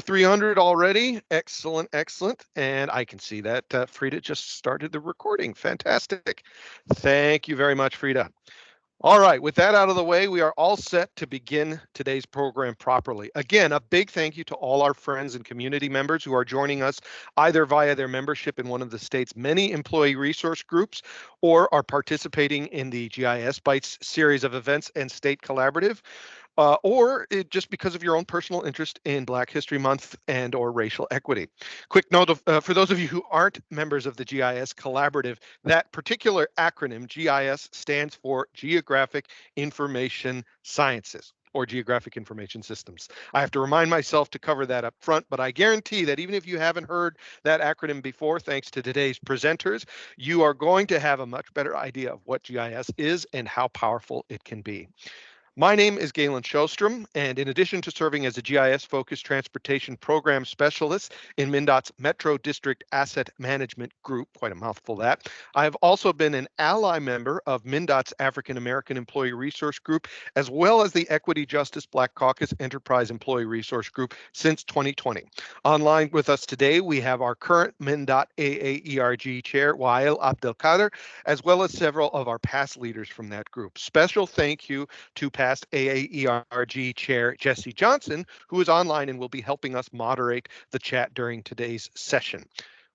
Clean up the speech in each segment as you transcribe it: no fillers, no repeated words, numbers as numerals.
300 already. Excellent, excellent. And I can see that Frida just started the recording. Fantastic. Thank you very much, Frida. All right, with that out of the way, we are all set to begin today's program properly. Again, a big thank you to all our friends and community members who are joining us either via their membership in one of the state's many employee resource groups or are participating in the GIS Bytes series of events and state collaborative. Just because of your own personal interest in Black History Month and or racial equity. Quick note for those of you who aren't members of the GIS Collaborative, that particular acronym, GIS, stands for Geographic Information Sciences or Geographic Information Systems. I have to remind myself to cover that up front, but I guarantee that even if you haven't heard that acronym before, thanks to today's presenters, you are going to have a much better idea of what GIS is and how powerful it can be. My name is Galen Shostrom, and in addition to serving as a GIS-focused transportation program specialist in MnDOT's Metro District Asset Management Group, quite a mouthful that, I have also been an ally member of MnDOT's African American Employee Resource Group, as well as the Equity Justice Black Caucus Enterprise Employee Resource Group since 2020. Online with us today, we have our current MnDOT AAERG Chair, Wael Abdelkader, as well as several of our past leaders from that group. Special thank you to past AAERG Chair Jesse Johnson, who is online and will be helping us moderate the chat during today's session.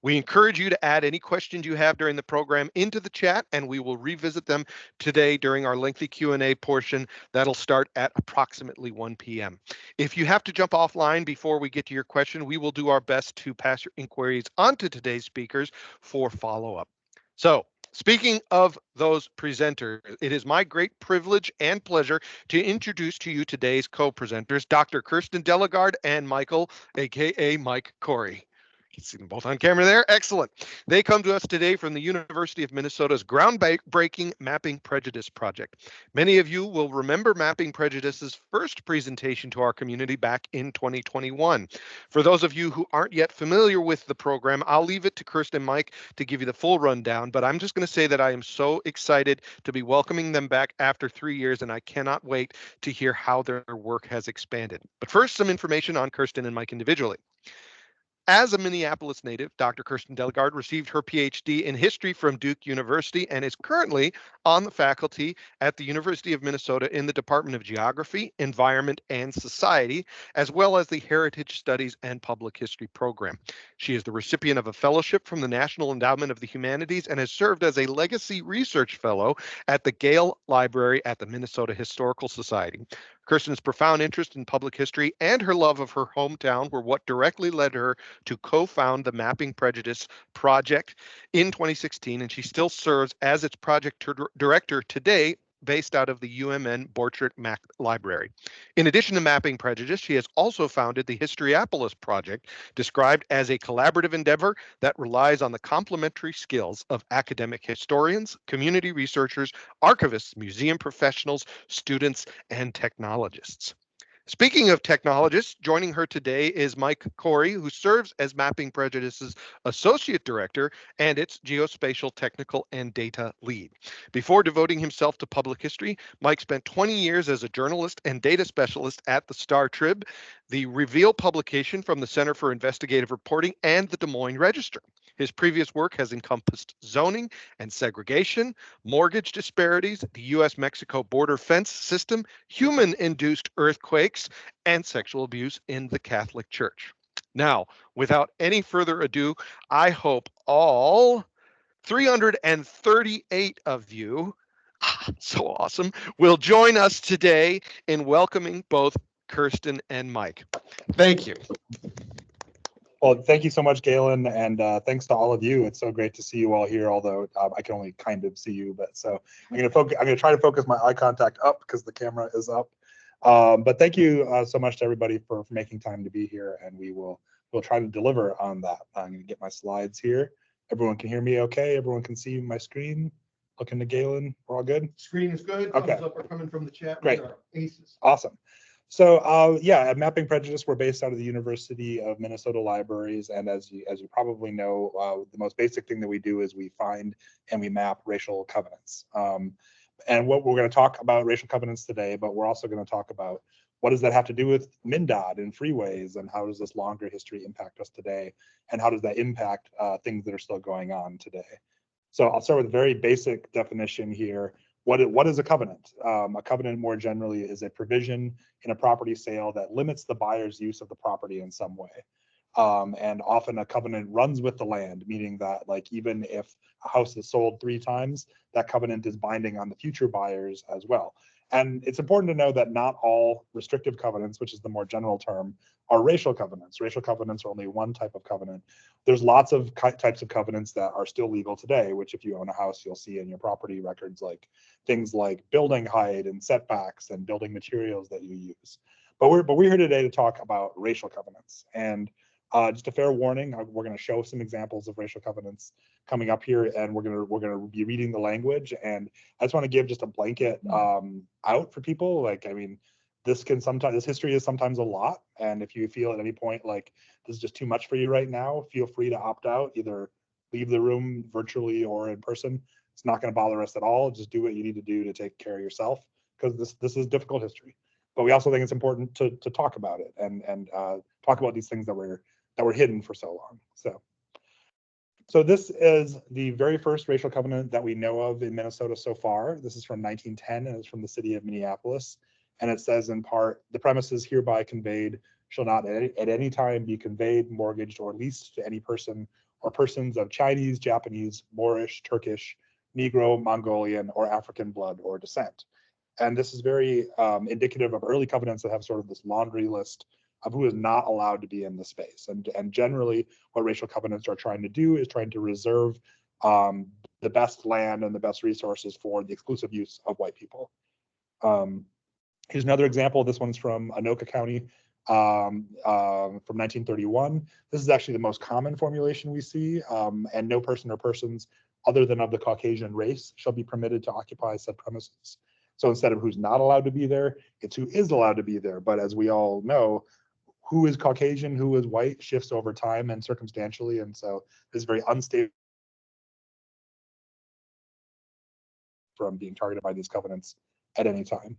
We encourage you to add any questions you have during the program into the chat, and we will revisit them today during our lengthy Q&A portion that'll start at approximately 1 p.m. If you have to jump offline before we get to your question, we will do our best to pass your inquiries on to today's speakers for follow-up. So, speaking of those presenters, it is my great privilege and pleasure to introduce to you today's co-presenters, Dr. Kirsten Delegard and Michael, aka Mike Corey. You can see them both on camera there. Excellent. They come to us today from the University of Minnesota's groundbreaking Mapping Prejudice Project. Many of you will remember Mapping Prejudice's first presentation to our community back in 2021. For those of you who aren't yet familiar with the program, I'll leave it to Kirsten and Mike to give you the full rundown, but I'm just going to say that I am so excited to be welcoming them back after 3 years, and I cannot wait to hear how their work has expanded. But first, some information on Kirsten and Mike individually. As a Minneapolis native, Dr. Kirsten Delegard received her PhD in history from Duke University and is currently on the faculty at the University of Minnesota in the Department of Geography, Environment, and Society, as well as the Heritage Studies and Public History program. She is the recipient of a fellowship from the National Endowment of the Humanities and has served as a Legacy Research Fellow at the Gale Library at the Minnesota Historical Society. Kirsten's profound interest in public history and her love of her hometown were what directly led her to co-found the Mapping Prejudice Project in 2016, and she still serves as its project director today, based out of the UMN Borchert Mac Library. In addition to Mapping Prejudice, she has also founded the Historypolis Project, described as a collaborative endeavor that relies on the complementary skills of academic historians, community researchers, archivists, museum professionals, students, and technologists. Speaking of technologists, joining her today is Mike Corey, who serves as Mapping Prejudice's Associate Director and its Geospatial Technical and Data Lead. Before devoting himself to public history, Mike spent 20 years as a journalist and data specialist at the Star Trib, the Reveal publication from the Center for Investigative Reporting, and the Des Moines Register. His previous work has encompassed zoning and segregation, mortgage disparities, the U.S.-Mexico border fence system, human-induced earthquakes, and sexual abuse in the Catholic Church. Now, without any further ado, I hope all 338 of you, so awesome, will join us today in welcoming both Kirsten and Mike. Thank you. Well, thank you so much, Galen, and thanks to all of you. It's so great to see you all here, although I can only kind of see you. But so I'm going to try to focus my eye contact up because the camera is up. But thank you so much to everybody for making time to be here, and we'll try to deliver on that. I'm going to get my slides here. Everyone can hear me okay? Everyone can see my screen? Looking to Galen, we're all good? Screen is good. Okay. Thumbs up are coming from the chat. Great. We are aces. Awesome. So yeah, at Mapping Prejudice, we're based out of the University of Minnesota Libraries, and as you probably know, the most basic thing that we do is we find and we map racial covenants. And what we're going to talk about racial covenants today, but we're also going to talk about What does that have to do with MnDOT and freeways, and how does this longer history impact us today, and how does that impact things that are still going on today? So I'll start with a very basic definition here. What is a covenant? A covenant more generally is a provision in a property sale that limits the buyer's use of the property in some way. And often a covenant runs with the land, meaning that like even if a house is sold 3 times, that covenant is binding on the future buyers as well. And it's important to know that not all restrictive covenants, which is the more general term, are racial covenants. Racial covenants are only one type of covenant. There's lots of types of covenants that are still legal today, which if you own a house, you'll see in your property records, like things like building height and setbacks and building materials that you use. But we're here today to talk about racial covenants. And just a fair warning, we're going to show some examples of racial covenants coming up here, and we're going to be reading the language. And I just want to give just a blanket out for people. Like, I mean, this history is sometimes a lot, and if you feel at any point like this is just too much for you right now, feel free to opt out. Either leave the room virtually or in person. It's not going to bother us at all. Just do what you need to do to take care of yourself, because this is difficult history. But we also think it's important to talk about it and talk about these things that were hidden for so long. So this is the very first racial covenant that we know of in Minnesota so far. This is from 1910, and it's from the city of Minneapolis. And it says in part, the premises hereby conveyed shall not at any time be conveyed, mortgaged, or leased to any person or persons of Chinese, Japanese, Moorish, Turkish, Negro, Mongolian, or African blood or descent. And this is very indicative of early covenants that have sort of this laundry list of who is not allowed to be in the space. And generally, what racial covenants are trying to do is trying to reserve the best land and the best resources for the exclusive use of white people. Here's another example. This one's from Anoka County from 1931. This is actually the most common formulation we see, and no person or persons other than of the Caucasian race shall be permitted to occupy said premises. So instead of who's not allowed to be there, it's who is allowed to be there. But as we all know, who is Caucasian, who is white shifts over time and circumstantially. And so this is very unstable from being targeted by these covenants at any time.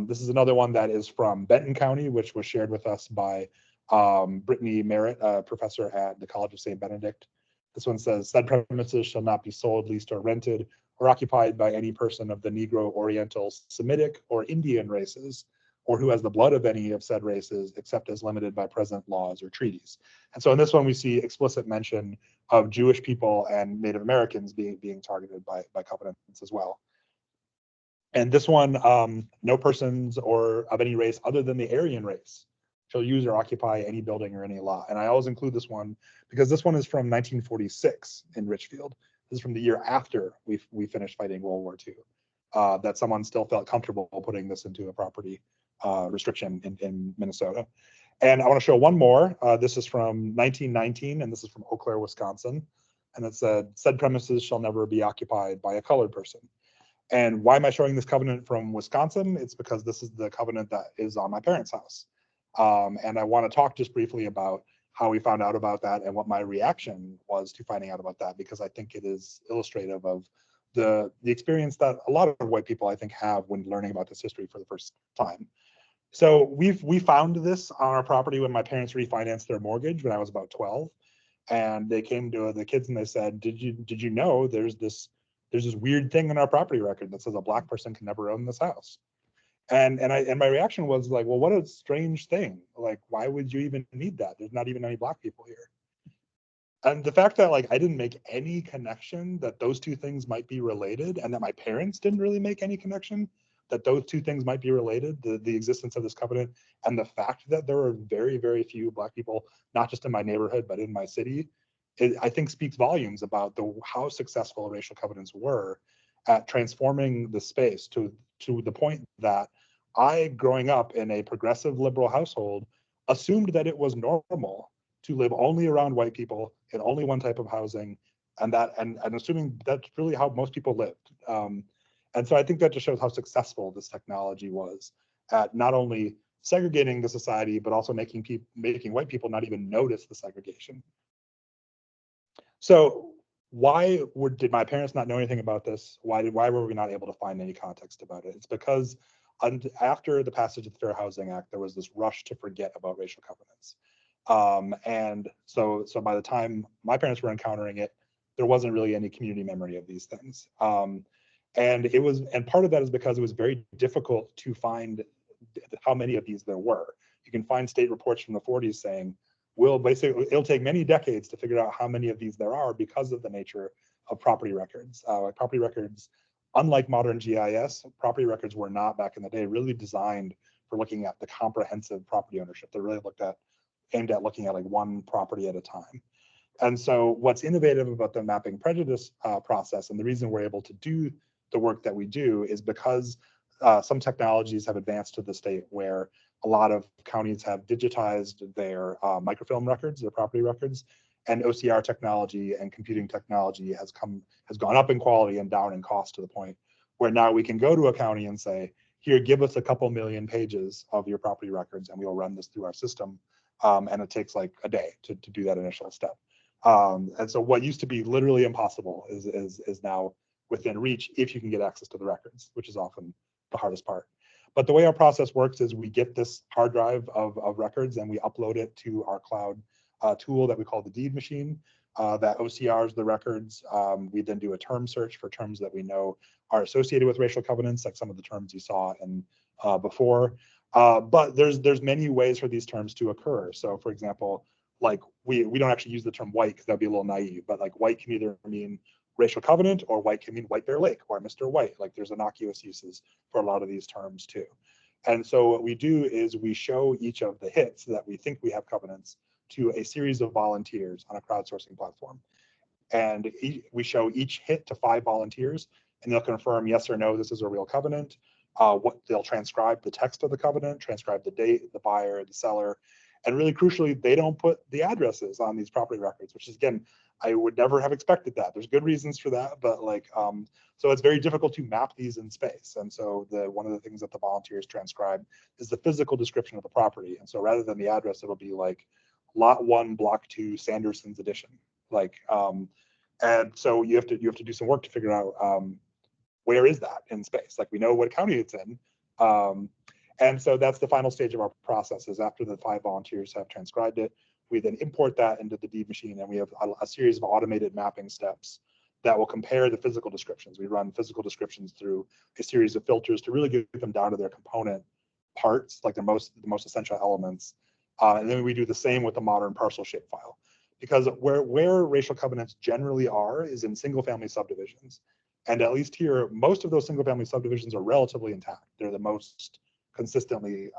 This is another one that is from Benton County, which was shared with us by Brittany Merritt, a professor at the College of St. Benedict. This one says, said premises shall not be sold, leased, or rented, or occupied by any person of the Negro, Oriental, Semitic, or Indian races, or who has the blood of any of said races, except as limited by present laws or treaties. And so in this one, we see explicit mention of Jewish people and Native Americans being targeted by covenants as well. And this one, no persons or of any race other than the Aryan race shall use or occupy any building or any lot. And I always include this one because this one is from 1946 in Richfield. This is from the year after we finished fighting World War II, that someone still felt comfortable putting this into a property restriction in Minnesota. And I want to show one more. This is from 1919, and this is from Eau Claire, Wisconsin. And it said premises shall never be occupied by a colored person. And why am I showing this covenant from Wisconsin? It's because this is the covenant that is on my parents' house. And I want to talk just briefly about how we found out about that and what my reaction was to finding out about that, because I think it is illustrative of the experience that a lot of white people, I think, have when learning about this history for the first time. So we found this on our property when my parents refinanced their mortgage when I was about 12. And they came to the kids and they said, did you know there's this weird thing in our property record that says a black person can never own this house? And my reaction was like, well, what a strange thing. Like, why would you even need that? There's not even any black people here. And the fact that like I didn't make any connection that those two things might be related, and that my parents didn't really make any connection that those two things might be related, the existence of this covenant and the fact that there are very, very few black people, not just in my neighborhood, but in my city, I think speaks volumes about how successful racial covenants were at transforming the space to the point that I, growing up in a progressive liberal household, assumed that it was normal to live only around white people in only one type of housing, and assuming that's really how most people lived. And so I think that just shows how successful this technology was at not only segregating the society, but also making white people not even notice the segregation. So why did my parents not know anything about this? Why were we not able to find any context about it? It's because And after the passage of the Fair Housing Act, there was this rush to forget about racial covenants. And so by the time my parents were encountering it, there wasn't really any community memory of these things. And part of that is because it was very difficult to find how many of these there were. You can find state reports from the 40s saying, it'll take many decades to figure out how many of these there are because of the nature of property records. Property records, unlike modern GIS, property records were not back in the day really designed for looking at the comprehensive property ownership. They're really aimed at looking at like one property at a time. And so what's innovative about the mapping prejudice process, and the reason we're able to do the work that we do, is because some technologies have advanced to the state where a lot of counties have digitized their microfilm records, their property records, and OCR technology and computing technology has gone up in quality and down in cost to the point where now we can go to a county and say, here, give us a couple million pages of your property records and we'll run this through our system. And it takes like a day to do that initial step. And so what used to be literally impossible is now within reach if you can get access to the records, which is often the hardest part. But the way our process works is we get this hard drive of records and we upload it to our cloud tool that we call the deed machine that OCRs the records. We then do a term search for terms that we know are associated with racial covenants, like some of the terms you saw in before. But there's many ways for these terms to occur. So for example, like we don't actually use the term white because that'd be a little naive, but like white can either mean racial covenant or white can mean White Bear Lake or Mr. White. Like there's innocuous uses for a lot of these terms too. And so what we do is we show each of the hits that we think we have covenants to a series of volunteers on a crowdsourcing platform. And we show each hit to 5 volunteers and they'll confirm yes or no, this is a real covenant. They'll transcribe the text of the covenant, transcribe the date, the buyer, the seller, and really crucially, they don't put the addresses on these property records, which is, again, I would never have expected that. There's good reasons for that, but like, so it's very difficult to map these in space. And so one of the things that the volunteers transcribe is the physical description of the property. And so rather than the address, it'll be like lot 1, block 2, Sanderson's addition. Like, and so you have to do some work to figure out where is that in space. Like we know what county it's in. And so that's the final stage of our process is after the 5 volunteers have transcribed it, we then import that into the deed machine and we have a series of automated mapping steps that will compare the physical descriptions. We run physical descriptions through a series of filters to really get them down to their component parts, like the most essential elements. And then we do the same with the modern parcel shapefile. Because where racial covenants generally are is in single family subdivisions. And at least here, most of those single family subdivisions are relatively intact. They're the most consistently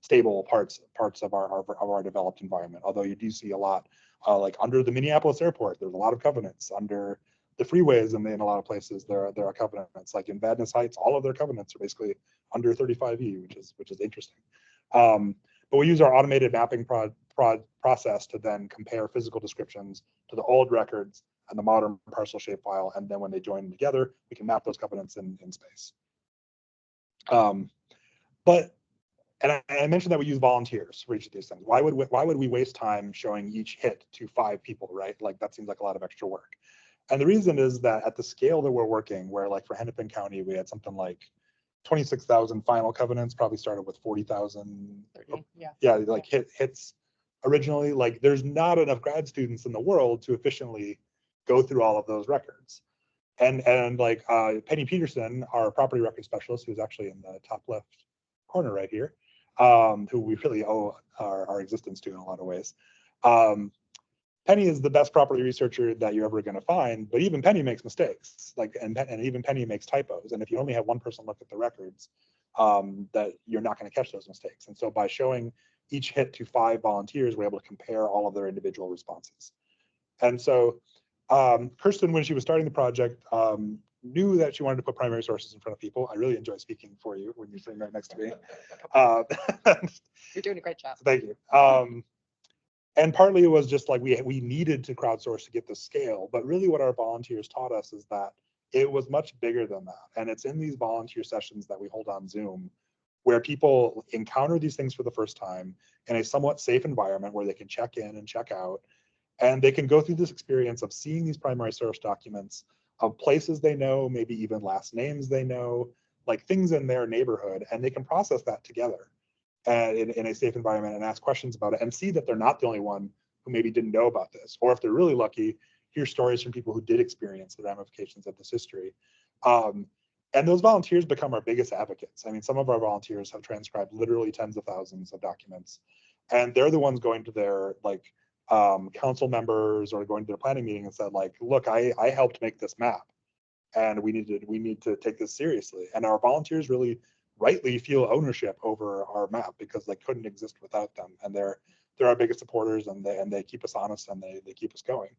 stable parts of our developed environment. Although you do see a lot, like under the Minneapolis airport, there's a lot of covenants. Under the freeways in a lot of places, there are covenants. Like in Vadnais Heights, all of their covenants are basically under 35E, which is interesting. But we use our automated mapping process to then compare physical descriptions to the old records and the modern parcel shapefile, and then when they join together, we can map those covenants in space. And I mentioned that we use volunteers for each of these things. Why would we waste time showing each hit to 5 people, right? Like that seems like a lot of extra work. And the reason is that at the scale that we're working, where like for Hennepin County, we had something like 26,000 final covenants, probably started with 40,000. Yeah, like hits originally. Like there's not enough grad students in the world to efficiently go through all of those records. And like Penny Peterson, our property record specialist, who's actually in the top left corner right here, who we really owe our existence to in a lot of ways. Penny is the best property researcher that you're ever going to find, but even Penny makes mistakes. Like, and even Penny makes typos. And if you only have one person look at the records, that you're not going to catch those mistakes. And so by showing each hit to 5 volunteers, we're able to compare all of their individual responses. And so Kirsten, when she was starting the project, knew that she wanted to put primary sources in front of people. I really enjoy speaking for you when you're sitting right next to me. You're doing a great job. Thank you. And partly it was just like we needed to crowdsource to get the scale, but really what our volunteers taught us is that it was much bigger than that. And it's in these volunteer sessions that we hold on Zoom where people encounter these things for the first time in a somewhat safe environment where they can check in and check out. And they can go through this experience of seeing these primary source documents of places they know, maybe even last names they know, like things in their neighborhood, and they can process that together in a safe environment and ask questions about it and see that they're not the only one who maybe didn't know about this, or if they're really lucky, hear stories from people who did experience the ramifications of this history. And those volunteers become our biggest advocates. I mean, some of our volunteers have transcribed literally tens of thousands of documents, and they're the ones going to their like council members or going to their planning meeting and said, like, look, I helped make this map, and we need to take this seriously. And our volunteers really rightly feel ownership over our map because they couldn't exist without them. And they're our biggest supporters, and they keep us honest, and they keep us going.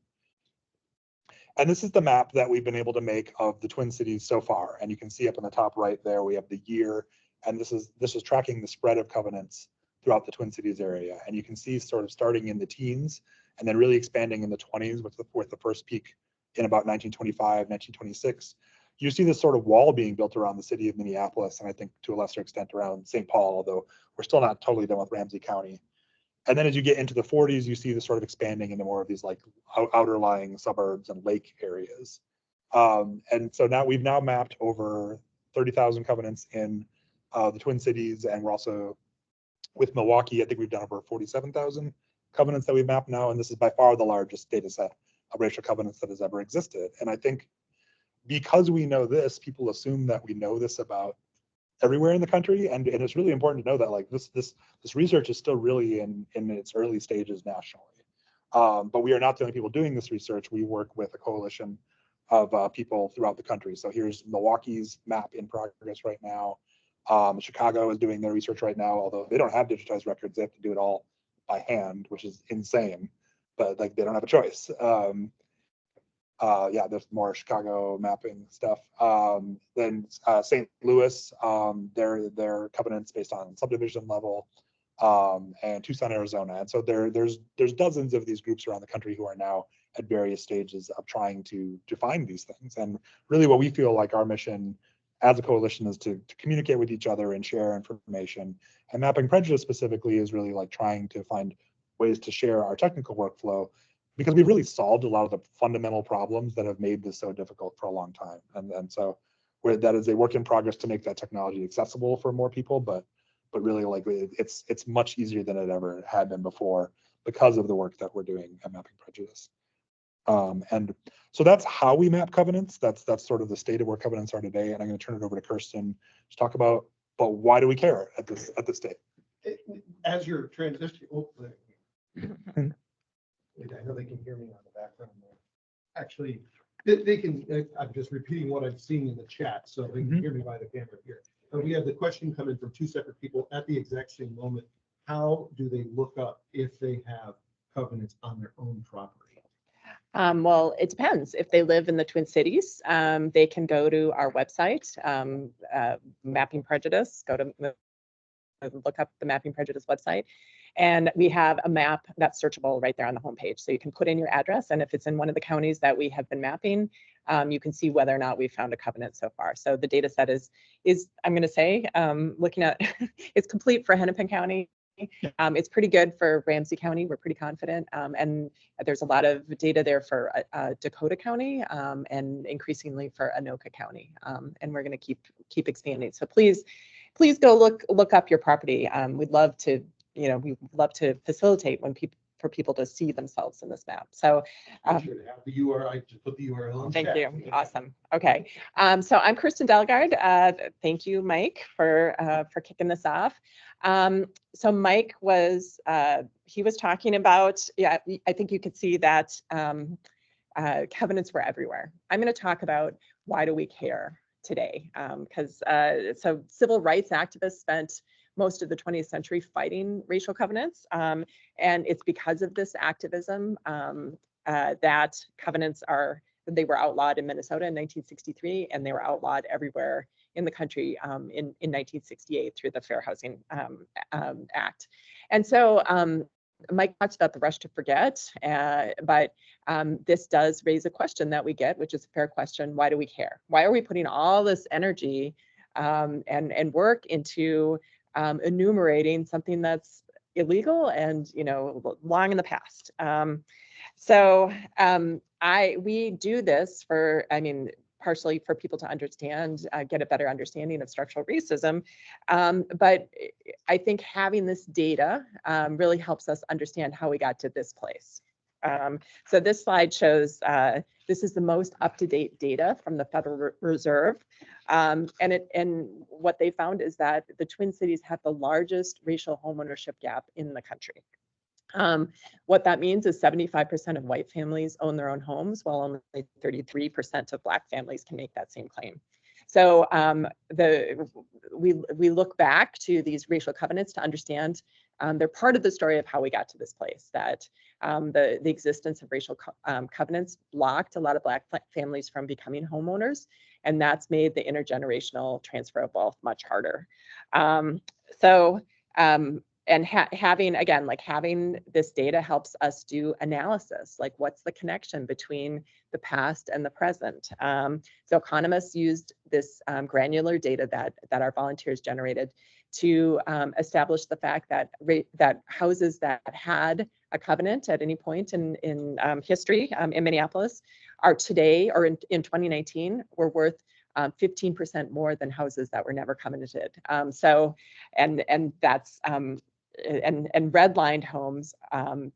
And this is the map that we've been able to make of the Twin Cities so far. And you can see up in the top right there, we have the year, and this is tracking the spread of covenants throughout the Twin Cities area. And you can see sort of starting in the teens and then really expanding in the 20s with the first peak in about 1925, 1926. You see this sort of wall being built around the city of Minneapolis, and I think to a lesser extent around St. Paul, although we're still not totally done with Ramsey County. And then as you get into the 40s, you see this sort of expanding into more of these like outer lying suburbs and lake areas. And so now we've mapped over 30,000 covenants in the Twin Cities, and we're also with Milwaukee, I think we've done over 47,000 covenants that we've mapped now, and this is by far the largest data set of racial covenants that has ever existed. And I think because we know this, people assume that we know this about everywhere in the country, and it's really important to know that like this research is still really in its early stages nationally. But we are not the only people doing this research. We work with a coalition of people throughout the country. So here's Milwaukee's map in progress right now. Chicago is doing their research right now, although they don't have digitized records. They have to do it all by hand, which is insane, but like they don't have a choice. Yeah, there's more Chicago mapping stuff. Then St. Louis, their covenants based on subdivision level, and Tucson, Arizona. And so there's dozens of these groups around the country who are now at various stages of trying to find these things. And really what we feel like our mission as a coalition is to communicate with each other and share information. And Mapping Prejudice specifically is really like trying to find ways to share our technical workflow, because we've really solved a lot of the fundamental problems that have made this so difficult for a long time. And so that is a work in progress to make that technology accessible for more people, but really like it's much easier than it ever had been before because of the work that we're doing at Mapping Prejudice. And so that's how we map covenants. That's sort of the state of where covenants are today. And I'm going to turn it over to Kirsten to talk about, but why do we care at this state? As you're transitioning, I know they can hear me on the background there. Actually, they can, I'm just repeating what I'm seeing in the chat, so they can hear me by the camera here. And we have the question coming from two separate people at the exact same moment. How do they look up if they have covenants on their own property? Well, it depends. If they live in the Twin Cities, they can go to our website, Mapping Prejudice, look up the Mapping Prejudice website. And we have a map that's searchable right there on the homepage. So you can put in your address, and if it's in one of the counties that we have been mapping, you can see whether or not we found a covenant so far. So the data set is I'm going to say, looking at, it's complete for Hennepin County. It's pretty good for Ramsey County. We're pretty confident. And there's a lot of data there for Dakota County and increasingly for Anoka County. And we're going to keep expanding. So please go look up your property. We'd love to, we love to facilitate for people to see themselves in this map. So I'm sure to have the URL. I just put the URL in thank chat. you. Awesome. Okay. So I'm Kirsten Delegard. Thank you, Mike, for kicking this off. So Mike was he was talking about, yeah, I think you could see that covenants were everywhere. I'm going to talk about why do we care today, because so civil rights activists spent most of the 20th century fighting racial covenants. And it's because of this activism that covenants they were outlawed in Minnesota in 1963, and they were outlawed everywhere in the country in 1968 through the Fair Housing Act. And so Mike talks about the rush to forget, but this does raise a question that we get, which is a fair question. Why do we care? Why are we putting all this energy and work into enumerating something that's illegal and long in the past? We do this for, partially for people to understand, get a better understanding of structural racism. But I think having this data really helps us understand how we got to this place. So this slide shows, this is the most up-to-date data from the Federal Reserve. And what they found is that the Twin Cities have the largest racial homeownership gap in the country. What that means is 75% of white families own their own homes, while only 33% of Black families can make that same claim. So we look back to these racial covenants to understand they're part of the story of how we got to this place, that the existence of racial covenants blocked a lot of Black families from becoming homeowners, and that's made the intergenerational transfer of wealth much harder. And having this data helps us do analysis, like what's the connection between the past and the present. So economists used this granular data that our volunteers generated to establish the fact that that houses that had a covenant at any point in history in Minneapolis are today, or in 2019, were worth 15% more than houses that were never covenanted. And that's and redlined homes in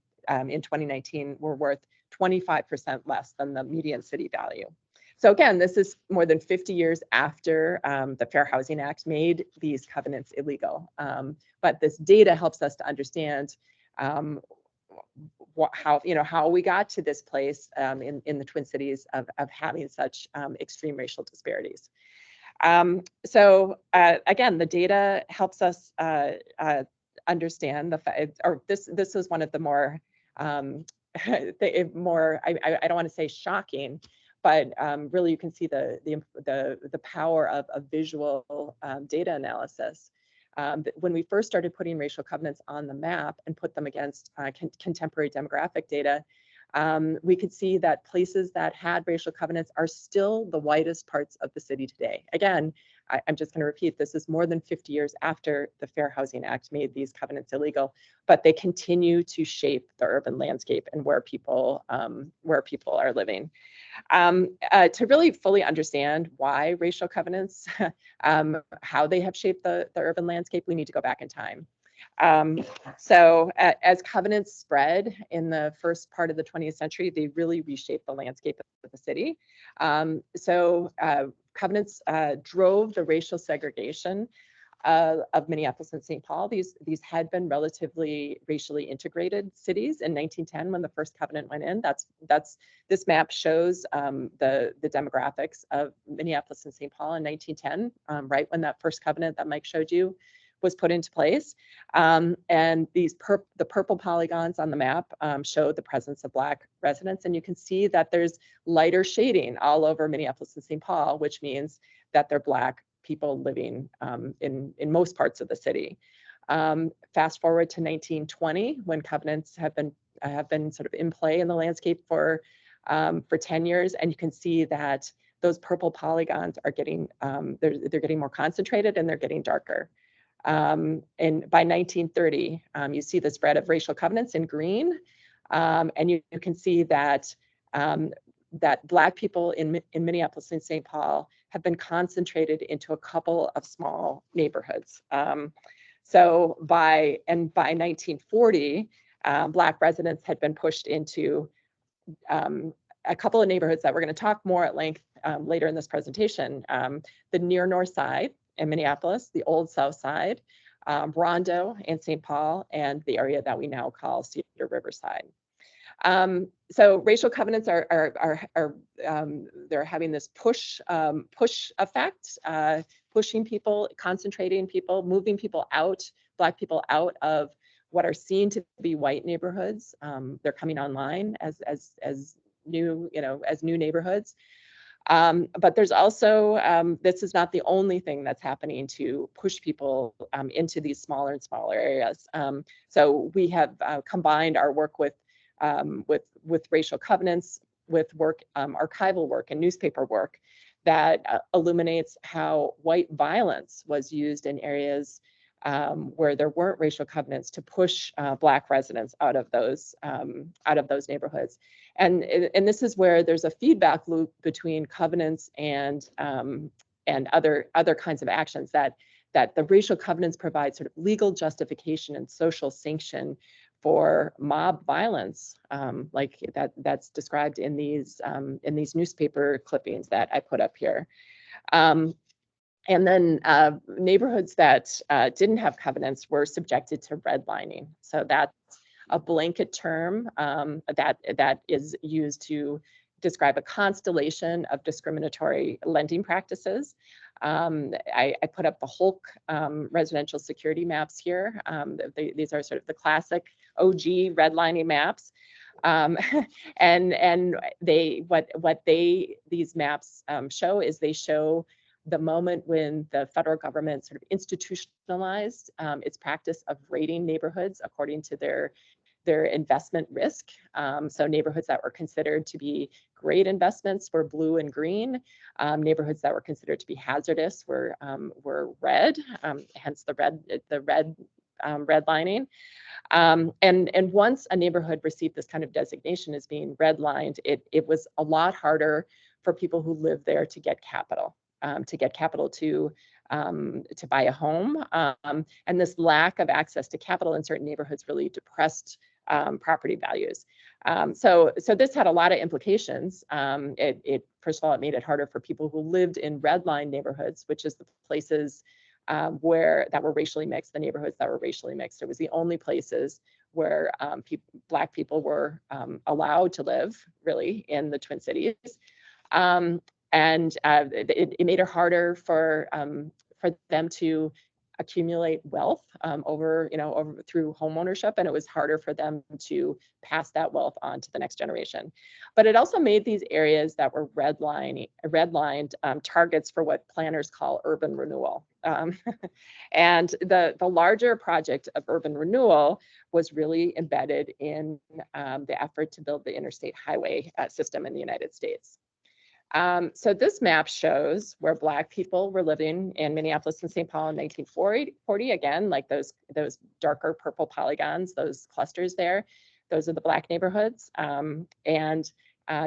2019 were worth 25% less than the median city value. So again, this is more than 50 years after the Fair Housing Act made these covenants illegal. But this data helps us to understand how we got to this place in the Twin Cities of having such extreme racial disparities. Again, the data helps us understand the fact, or this is one of the more I don't want to say shocking, but really you can see the power of visual data analysis. When we first started putting racial covenants on the map and put them against contemporary demographic data, we could see that places that had racial covenants are still the whitest parts of the city today. Again, I'm just going to repeat, this is more than 50 years after the Fair Housing Act made these covenants illegal, but they continue to shape the urban landscape and where people are living. To really fully understand why racial covenants, how they have shaped the urban landscape, we need to go back in time. As covenants spread in the first part of the 20th century, they really reshaped the landscape of the city. Covenants drove the racial segregation of Minneapolis and St. Paul. These had been relatively racially integrated cities in 1910 when the first covenant went in. This map shows the demographics of Minneapolis and St. Paul in 1910, right when that first covenant that Mike showed you was put into place. And the purple polygons on the map show the presence of Black residents. And you can see that there's lighter shading all over Minneapolis and St. Paul, which means that they're Black people living in most parts of the city. Fast forward to 1920, when covenants have been sort of in play in the landscape for 10 years, and you can see that those purple polygons are getting they're getting more concentrated and they're getting darker. And by 1930, you see the spread of racial covenants in green, and you can see that that Black people in Minneapolis and St. Paul have been concentrated into a couple of small neighborhoods. So by 1940, Black residents had been pushed into a couple of neighborhoods that we're going to talk more at length later in this presentation. The near North Side in Minneapolis, the Old South Side, Rondo and St. Paul, and the area that we now call Cedar Riverside. So racial covenants are they're having this push effect, pushing people, concentrating people, moving people out, Black people out of what are seen to be white neighborhoods. They're coming online as new neighborhoods. But there's also, this is not the only thing that's happening to push people into these smaller and smaller areas. So we have combined our work with racial covenants, with work, archival work and newspaper work that illuminates how white violence was used in areas where there weren't racial covenants to push Black residents out of those neighborhoods. And this is where there's a feedback loop between covenants and other kinds of actions that the racial covenants provide sort of legal justification and social sanction for mob violence, like that's described in these newspaper clippings that I put up here. And then neighborhoods that didn't have covenants were subjected to redlining. So that's a blanket term that is used to describe a constellation of discriminatory lending practices. I put up the Hulk residential security maps here. These are sort of the classic OG redlining maps. And these maps show is they show the moment when the federal government sort of institutionalized its practice of rating neighborhoods according to their investment risk. So neighborhoods that were considered to be great investments were blue and green. Neighborhoods that were considered to be hazardous were red, hence the red redlining. And once a neighborhood received this kind of designation as being redlined, it was a lot harder for people who lived there to get capital. To buy a home. And this lack of access to capital in certain neighborhoods really depressed property values. So this had a lot of implications. First of all, it made it harder for people who lived in redline neighborhoods, which is the places that were racially mixed, the neighborhoods that were racially mixed. It was the only places where Black people were allowed to live, really, in the Twin Cities. And it made it harder for them to accumulate wealth over through home ownership, and it was harder for them to pass that wealth on to the next generation. But it also made these areas that were redlined targets for what planners call urban renewal. And the larger project of urban renewal was really embedded in the effort to build the interstate highway system in the United States. So this map shows where Black people were living in Minneapolis and St. Paul in 1940. Again, like those darker purple polygons, those clusters there, those are the Black neighborhoods. And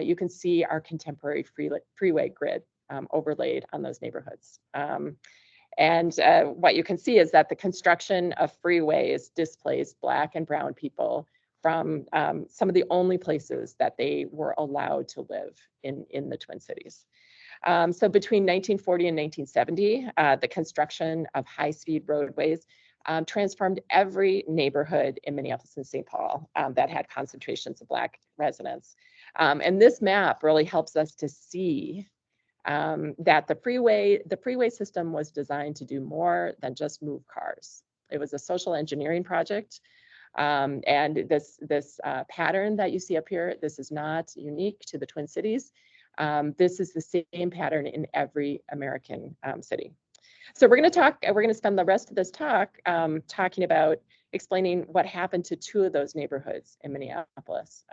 you can see our contemporary freeway grid overlaid on those neighborhoods. And what you can see is that the construction of freeways displaced Black and brown people from some of the only places that they were allowed to live in the Twin Cities. So between 1940 and 1970, the construction of high-speed roadways transformed every neighborhood in Minneapolis and St. Paul that had concentrations of Black residents. And this map really helps us to see that the freeway system was designed to do more than just move cars. It was a social engineering project. And this pattern that you see up here, this is not unique to the Twin Cities. This is the same pattern in every American city. So we're going to spend the rest of this talk talking about explaining what happened to two of those neighborhoods in Minneapolis.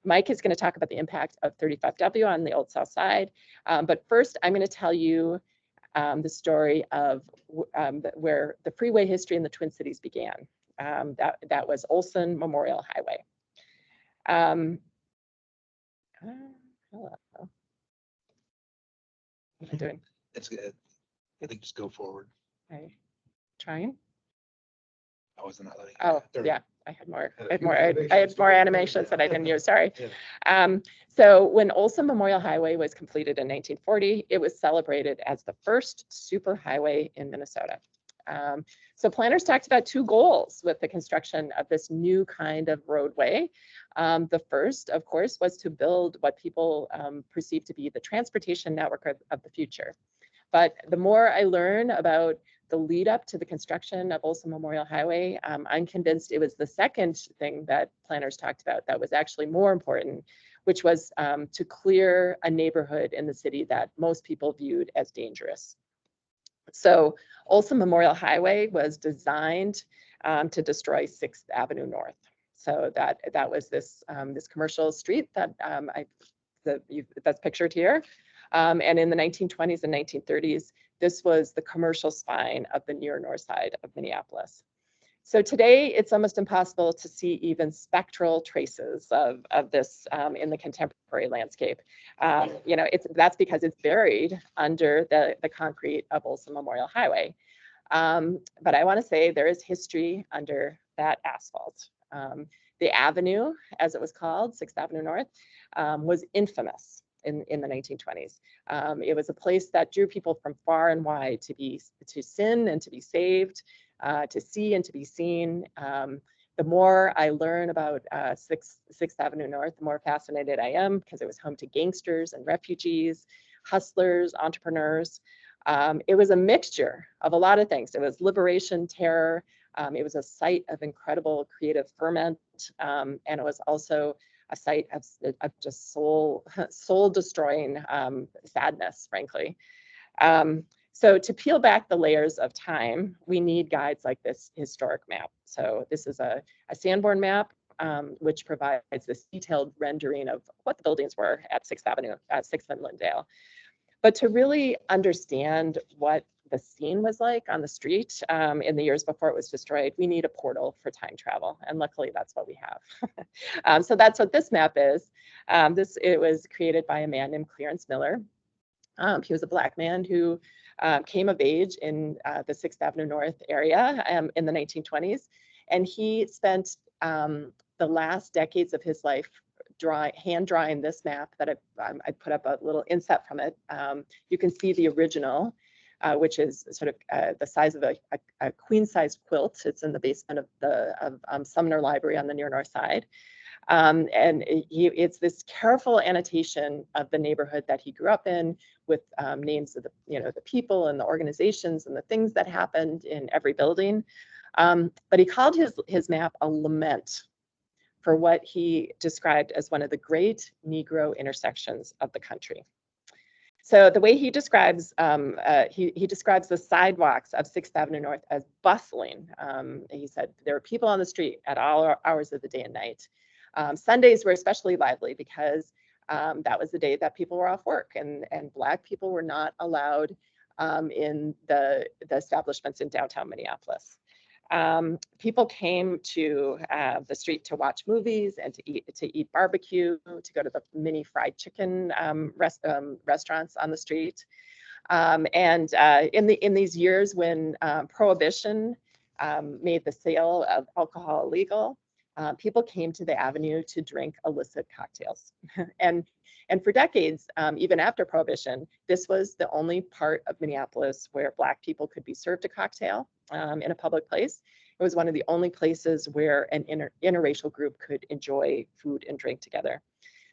Mike is going to talk about the impact of 35W on the Old South Side. But first, I'm going to tell you the story of where the freeway history in the Twin Cities began. That was Olson Memorial Highway. Hello. What am I doing? It's good. I think just go forward. Okay. Trying? I was not letting. Oh, yeah. I had more animations that I didn't use. Sorry. Yeah. So when Olson Memorial Highway was completed in 1940, it was celebrated as the first superhighway in Minnesota. So planners talked about two goals with the construction of this new kind of roadway. The first, of course, was to build what people perceive to be the transportation network of the future. But the more I learn about the lead up to the construction of Olson Memorial Highway, I'm convinced it was the second thing that planners talked about that was actually more important, which was to clear a neighborhood in the city that most people viewed as dangerous. So Olson Memorial Highway was designed to destroy 6th Avenue North. So that was this commercial street that that's pictured here. And in the 1920s and 1930s, This was the commercial spine of the near north side of Minneapolis. So today, it's almost impossible to see even spectral traces of this in the contemporary landscape. You know, that's because it's buried under the concrete of Olson Memorial Highway. But I want to say there is history under that asphalt. The avenue, as it was called, 6th Avenue North, was infamous in the 1920s. It was a place that drew people from far and wide to sin and to be saved, to see and to be seen. The more I learn about 6th Avenue North, the more fascinated I am, because it was home to gangsters and refugees, hustlers, entrepreneurs. It was a mixture of a lot of things. It was liberation, terror. It was a site of incredible creative ferment, and it was also a site of just soul destroying sadness, frankly. So to peel back the layers of time, we need guides like this historic map. So this is a Sanborn map, which provides this detailed rendering of what the buildings were at 6th Avenue, 6th and Lyndale. But to really understand what the scene was like on the street in the years before it was destroyed, we need a portal for time travel. And luckily, that's what we have. So that's what this map is. It was created by a man named Clarence Miller. He was a Black man who came of age in the 6th Avenue North area in the 1920s. And he spent the last decades of his life hand drawing this map that I put up a little inset from it. You can see the original, which is sort of the size of a queen-sized quilt. It's in the basement of Sumner Library on the near north side. And it's this careful annotation of the neighborhood that he grew up in, with names of the people and the organizations and the things that happened in every building. But he called his map a lament for what he described as one of the great Negro intersections of the country. So the way he describes, he describes the sidewalks of 6th Avenue North as bustling. He said there were people on the street at all hours of the day and night. Sundays were especially lively because that was the day that people were off work, and Black people were not allowed in the establishments in downtown Minneapolis. People came to the street to watch movies and to eat barbecue, to go to the mini fried chicken restaurants on the street. And in these years when Prohibition made the sale of alcohol illegal, people came to the avenue to drink illicit cocktails. And for decades, even after Prohibition, this was the only part of Minneapolis where Black people could be served a cocktail in a public place. It was one of the only places where an interracial group could enjoy food and drink together.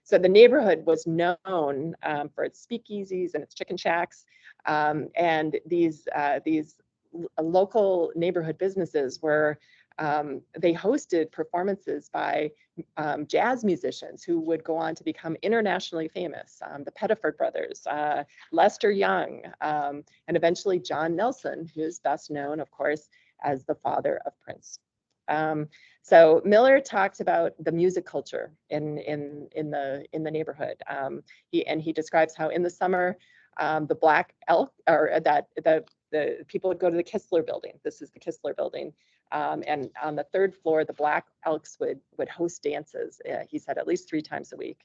So the neighborhood was known for its speakeasies and its chicken shacks. And these local neighborhood businesses were they hosted performances by jazz musicians who would go on to become internationally famous. The Pettiford Brothers, Lester Young, and eventually John Nelson, who is best known, of course, as the father of Prince. So Miller talked about the music culture in the neighborhood. He describes how in the summer the Black Elk, or that the people would go to the Kistler building. This is the Kistler building. And on the 3rd floor, the Black Elks would host dances, he said, at least 3 times a week.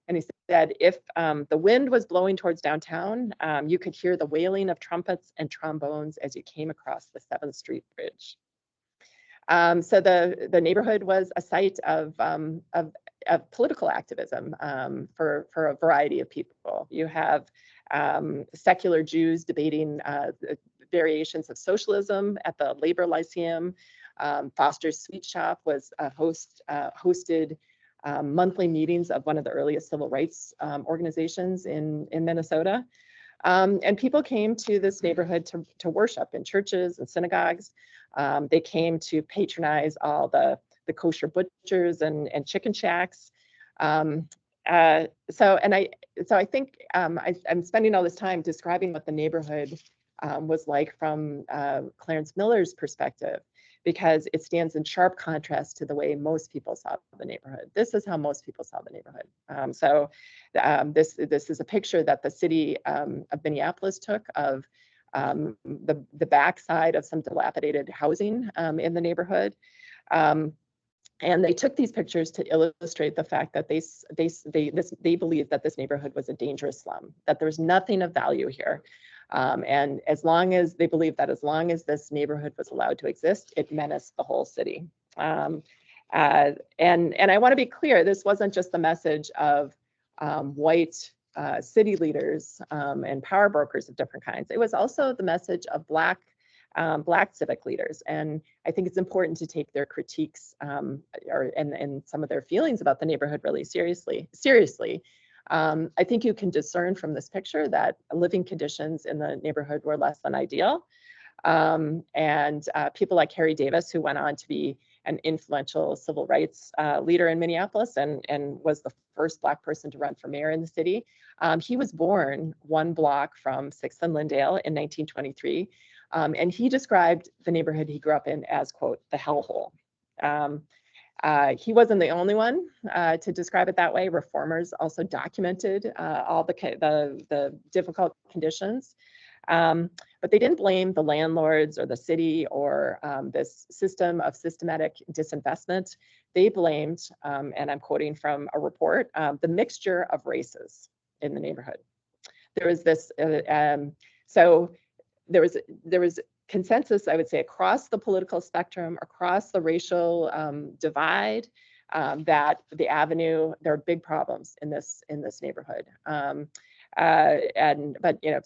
And he said, if the wind was blowing towards downtown, you could hear the wailing of trumpets and trombones as you came across the 7th Street Bridge. So the neighborhood was a site of political activism for a variety of people. You have secular Jews debating variations of socialism at the Labor Lyceum. Foster's Sweet Shop was hosted monthly meetings of one of the earliest civil rights organizations in Minnesota. And people came to this neighborhood to worship in churches and synagogues. They came to patronize all the kosher butchers and chicken shacks. So I think I'm spending all this time describing what the neighborhood was like from Clarence Miller's perspective, because it stands in sharp contrast to the way most people saw the neighborhood. This is how most people saw the neighborhood. This is a picture that the city of Minneapolis took of the backside of some dilapidated housing in the neighborhood. And they took these pictures to illustrate the fact that they believed that this neighborhood was a dangerous slum, that there was nothing of value here. And as long as they believed that as long as this neighborhood was allowed to exist, it menaced the whole city. And I want to be clear, this wasn't just the message of white city leaders and power brokers of different kinds. It was also the message of Black civic leaders. And I think it's important to take their critiques and some of their feelings about the neighborhood really seriously. I think you can discern from this picture that living conditions in the neighborhood were less than ideal. And people like Harry Davis, who went on to be an influential civil rights leader in Minneapolis and was the first Black person to run for mayor in the city. He was born one block from 6th and Lyndale in 1923. And he described the neighborhood he grew up in as, quote, the hellhole. He wasn't the only one to describe it that way. Reformers also documented all the difficult conditions. But they didn't blame the landlords or the city or this system of systematic disinvestment. They blamed, and I'm quoting from a report, the mixture of races in the neighborhood. There was this, so there was consensus, I would say, across the political spectrum, across the racial divide, that the avenue, there are big problems in this neighborhood. But you know,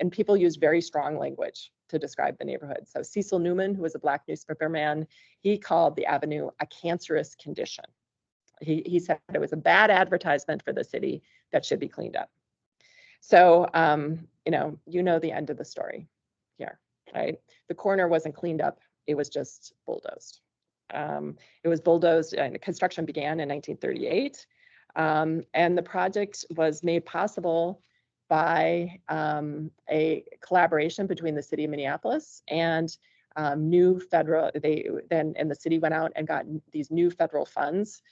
and people use very strong language to describe the neighborhood. So Cecil Newman, who was a Black newspaperman, he called the avenue a cancerous condition. He said it was a bad advertisement for the city that should be cleaned up. So you know the end of the story here, right? The corner wasn't cleaned up; it was just bulldozed. It was bulldozed, and construction began in 1938. And the project was made possible by a collaboration between the city of Minneapolis and new federal. And the city went out and got these new federal funds,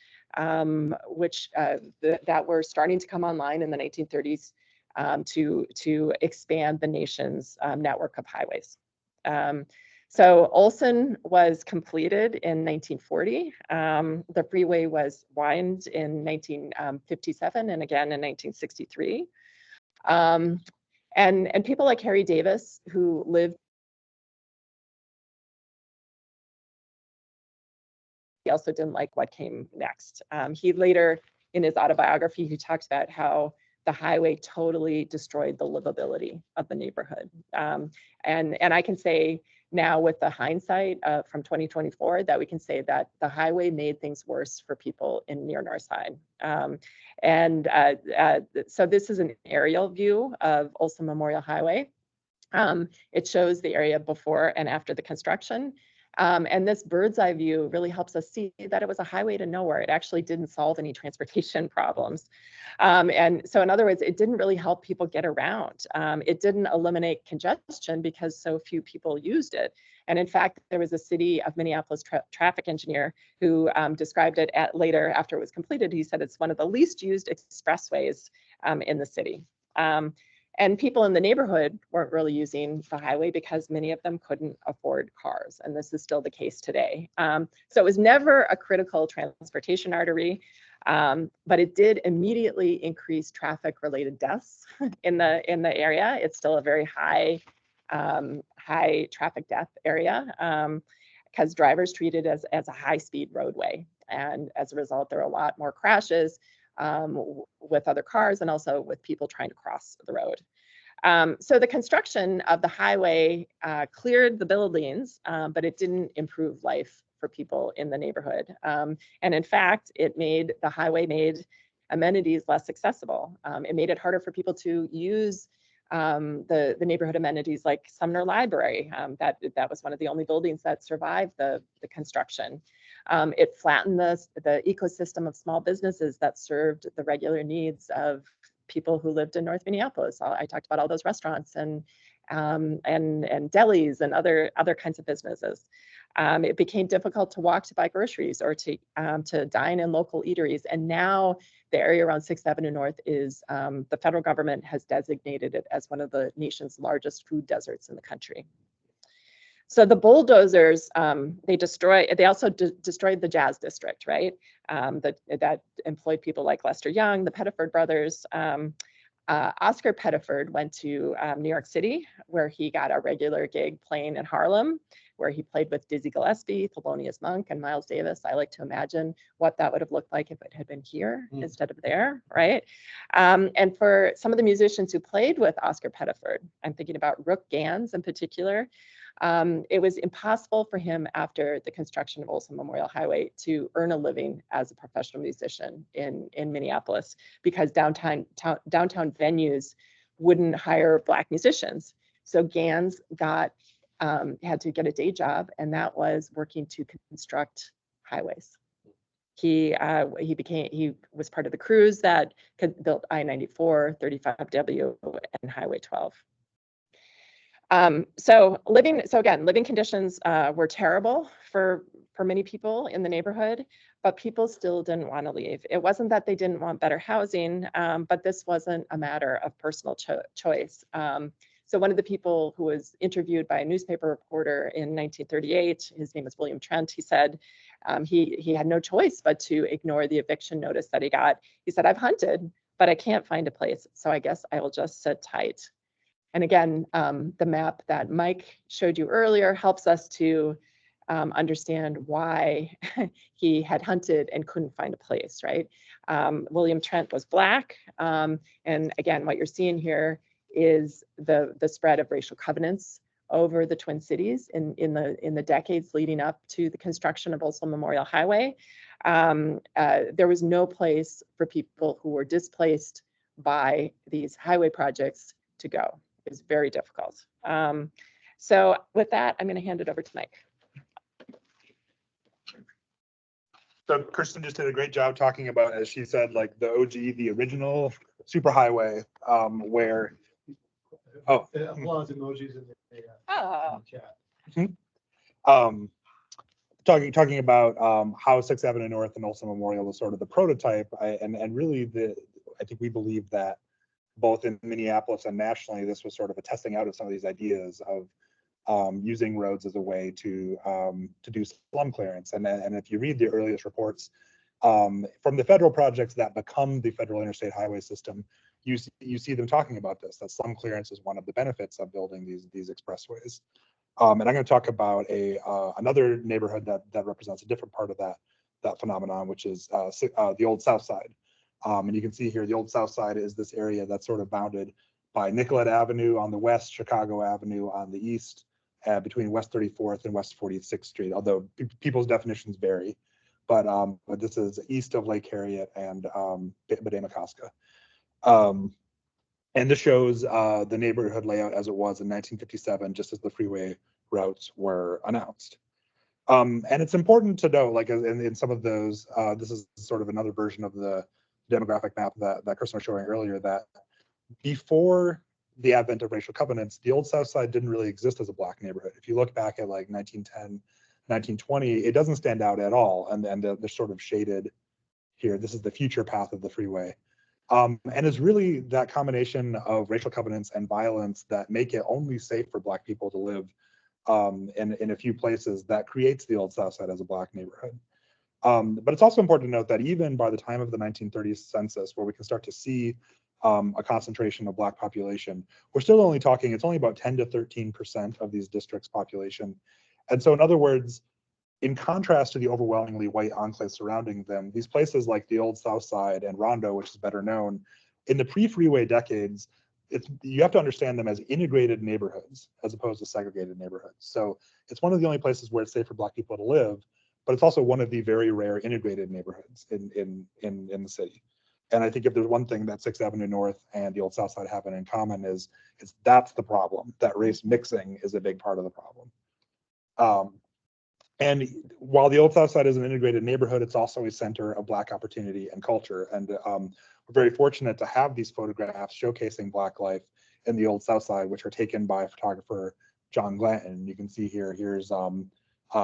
which that were starting to come online in the 1930s to expand the nation's network of highways. So Olson was completed in 1940. The freeway was widened in 1957 and again in 1963. And people like Harry Davis, who lived, he also didn't like what came next. He later, in his autobiography, he talks about how the highway totally destroyed the livability of the neighborhood. And I can say now with the hindsight from 2024 that we can say that the highway made things worse for people in near North Side. So this is an aerial view of Olson Memorial Highway. It shows the area before and after the construction. And this bird's eye view really helps us see that it was a highway to nowhere. It actually didn't solve any transportation problems. And so in other words, it didn't really help people get around. It didn't eliminate congestion because so few people used it. And in fact, there was a city of Minneapolis traffic engineer who described it later after it was completed. He said it's one of the least used expressways in the city. And people in the neighborhood weren't really using the highway because many of them couldn't afford cars. And this is still the case today. So it was never a critical transportation artery, but it did immediately increase traffic-related deaths in the area. It's still a very high traffic death area because drivers treat it as a high-speed roadway. And as a result, there are a lot more crashes with other cars and also with people trying to cross the road. So the construction of the highway cleared the buildings, but it didn't improve life for people in the neighborhood. And in fact, the highway made amenities less accessible. It made it harder for people to use the neighborhood amenities like Sumner Library. That was one of the only buildings that survived the construction. It flattened the ecosystem of small businesses that served the regular needs of people who lived in North Minneapolis. I talked about all those restaurants and delis and other kinds of businesses. It became difficult to walk to buy groceries or to dine in local eateries. And now the area around 6th Avenue North is, the federal government has designated it as one of the nation's largest food deserts in the country. So the bulldozers, they also destroyed the Jazz District, right? That employed people like Lester Young, the Pettiford brothers. Oscar Pettiford went to New York City, where he got a regular gig playing in Harlem, where he played with Dizzy Gillespie, Thelonious Monk, and Miles Davis. I like to imagine what that would have looked like if it had been here instead of there, right? And for some of the musicians who played with Oscar Pettiford, I'm thinking about Rook Gans in particular, it was impossible for him after the construction of Olson Memorial Highway to earn a living as a professional musician in Minneapolis, because downtown venues wouldn't hire Black musicians. So Gans had to get a day job, and that was working to construct highways. He was part of the crews that built I-94, 35W, and Highway 12. So living conditions were terrible for many people in the neighborhood, but people still didn't want to leave. It wasn't that they didn't want better housing, but this wasn't a matter of personal choice. So one of the people who was interviewed by a newspaper reporter in 1938, his name was William Trent, he said he had no choice but to ignore the eviction notice that he got. He said, "I've hunted, but I can't find a place, so I guess I will just sit tight." And again, the map that Mike showed you earlier helps us to understand why he had hunted and couldn't find a place, right? William Trent was Black. And again, what you're seeing here is the spread of racial covenants over the Twin Cities in the decades leading up to the construction of Olson Memorial Highway. There was no place for people who were displaced by these highway projects to go. It was very difficult. So with that, I'm going to hand it over to Mike. So Kirsten just did a great job talking about, as she said, like the OG, the original superhighway, where applause emojis in the chat. Talking about how 6th Avenue North and Olson Memorial was sort of the prototype, and really I think we believe that both in Minneapolis and nationally, this was sort of a testing out of some of these ideas of using roads as a way to do slum clearance. And if you read the earliest reports from the federal projects that become the federal interstate highway system, you see them talking about this, that slum clearance is one of the benefits of building these expressways. And I'm going to talk about another neighborhood that represents a different part of that phenomenon, which is the Old South Side. And you can see here, the Old South Side is this area that's sort of bounded by Nicollet Avenue on the west, Chicago Avenue on the east, between West 34th and West 46th Street, although people's definitions vary. But this is east of Lake Harriet and Badema-Cosca. And this shows the neighborhood layout as it was in 1957, just as the freeway routes were announced. And it's important to know, like in some of those, this is sort of another version of the demographic map that Kirsten was showing earlier, that before the advent of racial covenants, the Old South Side didn't really exist as a Black neighborhood. If you look back at like 1910, 1920, it doesn't stand out at all. And they're sort of shaded here. This is the future path of the freeway. And it's really that combination of racial covenants and violence that make it only safe for Black people to live in a few places that creates the Old South Side as a Black neighborhood. But it's also important to note that even by the time of the 1930s census, where we can start to see a concentration of Black population, we're still only talking, it's only about 10 to 13% of these districts' population. And so in other words, in contrast to the overwhelmingly white enclaves surrounding them, these places like the Old South Side and Rondo, which is better known, in the pre-freeway decades, you have to understand them as integrated neighborhoods as opposed to segregated neighborhoods. So it's one of the only places where it's safe for Black people to live, but it's also one of the very rare integrated neighborhoods in the city. And I think if there's one thing that 6th Avenue North and the Old South Side have in common is that's the problem, that race mixing is a big part of the problem. And while the Old South Side is an integrated neighborhood, it's also a center of Black opportunity and culture. And we're very fortunate to have these photographs showcasing Black life in the Old South Side, which are taken by photographer John Glanton. You can see here's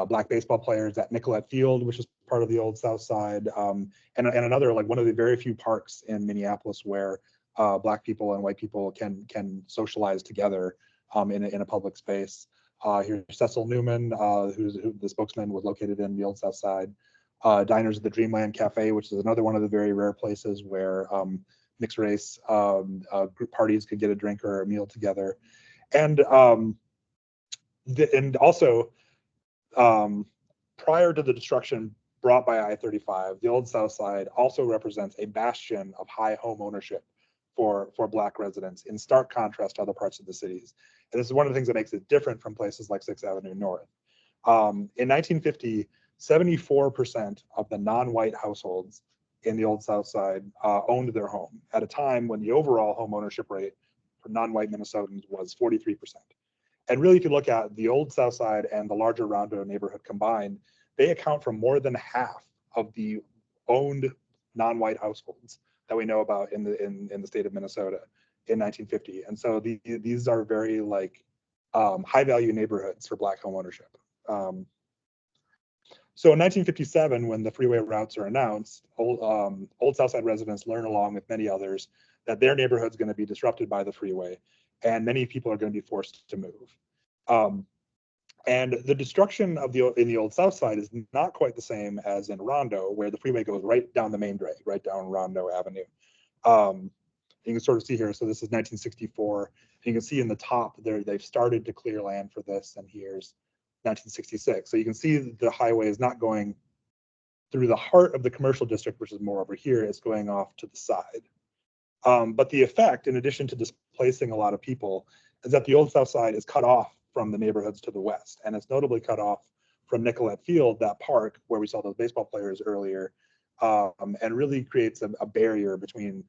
Black baseball players at Nicollet Field, which is part of the Old South Side, and another, like one of the very few parks in Minneapolis where Black people and white people can socialize together in a public space. Here's Cecil Newman, who the spokesman was located in the Old South Side. Diners at the Dreamland Cafe, which is another one of the very rare places where mixed race group parties could get a drink or a meal together. And also, prior to the destruction brought by I-35, the Old South Side also represents a bastion of high home ownership for Black residents, in stark contrast to other parts of the cities. And this is one of the things that makes it different from places like 6th Avenue North. In 1950, 74% of the non-white households in the Old South Side owned their home, at a time when the overall home ownership rate for non-white Minnesotans was 43%. And really, if you look at the Old South Side and the larger Rondo neighborhood combined, they account for more than half of the owned non-white households that we know about in the state of Minnesota in 1950. And so these are very like high value neighborhoods for Black home ownership. So in 1957, when the freeway routes are announced, Old South Side residents learn, along with many others, that their neighborhood is going to be disrupted by the freeway, and many people are going to be forced to move. And the destruction of in the Old South Side is not quite the same as in Rondo, where the freeway goes right down the main drag, right down Rondo Avenue. You can sort of see here, so this is 1964. And you can see in the top there, they've started to clear land for this, and here's 1966. So you can see the highway is not going through the heart of the commercial district, which is more over here. It's going off to the side. But the effect, in addition to displacing a lot of people, is that the Old South Side is cut off from the neighborhoods to the west. And it's notably cut off from Nicollet Field, that park where we saw those baseball players earlier, and really creates a barrier between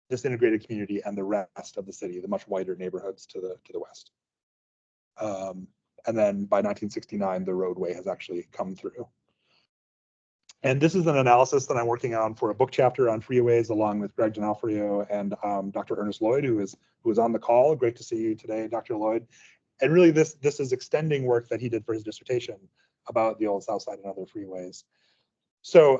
this integrated community and the rest of the city, the much whiter neighborhoods to the west. And then by 1969, the roadway has actually come through. And this is an analysis that I'm working on for a book chapter on freeways, along with Greg D'Onofrio and Dr. Ernest Lloyd, who is on the call. Great to see you today, Dr. Lloyd. And really, this is extending work that he did for his dissertation about the Old South Side and other freeways. So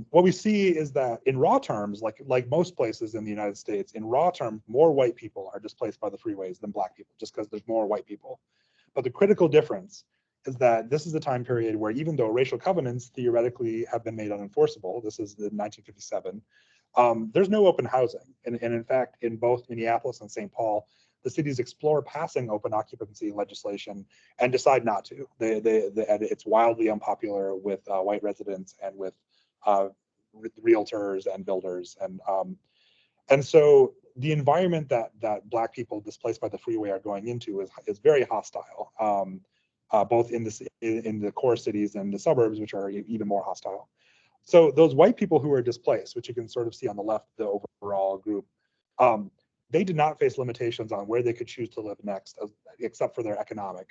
what we see is that in raw terms, like most places in the United States, in raw terms, more white people are displaced by the freeways than Black people, just because there's more white people. But the critical difference is that this is a time period where, even though racial covenants theoretically have been made unenforceable, this is in 1957, there's no open housing. And in fact, in both Minneapolis and St. Paul, the cities explore passing open occupancy legislation and decide not to. It's wildly unpopular with white residents and with realtors and builders. And so the environment that Black people displaced by the freeway are going into is very hostile, both in the core cities and the suburbs, which are even more hostile. So those white people who are displaced, which you can sort of see on the left, the overall group, they did not face limitations on where they could choose to live next, except for their economic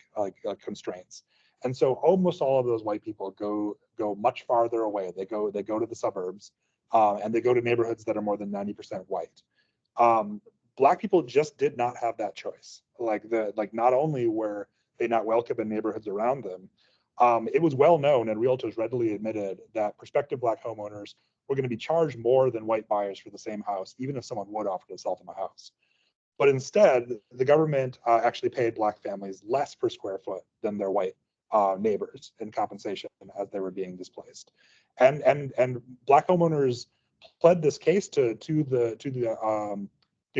constraints. And so almost all of those white people go much farther away. They go to the suburbs, and they go to neighborhoods that are more than 90% white. Black people just did not have that choice. Not only were they not welcome in neighborhoods around them, it was well known, and realtors readily admitted, that prospective Black homeowners were going to be charged more than white buyers for the same house, even if someone would offer to sell them a house. But instead, the government actually paid Black families less per square foot than their white neighbors in compensation as they were being displaced. And Black homeowners pled this case to the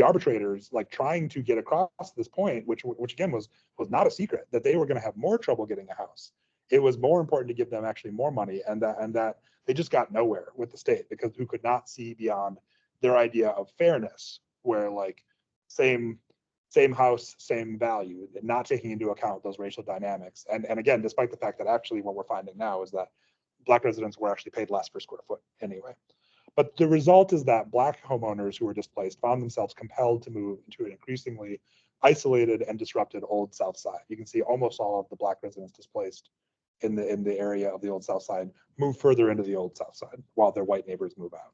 arbitrators, like trying to get across this point, which again was not a secret, that they were going to have more trouble getting a house. It was more important to give them actually more money, and that they just got nowhere with the state, because who could not see beyond their idea of fairness, where like same house, same value, not taking into account those racial dynamics. And again, despite the fact that actually what we're finding now is that Black residents were actually paid less per square foot anyway. But the result is that Black homeowners who were displaced found themselves compelled to move into an increasingly isolated and disrupted Old South Side. You can see almost all of the Black residents displaced in the area of the Old South Side move further into the Old South Side, while their white neighbors move out.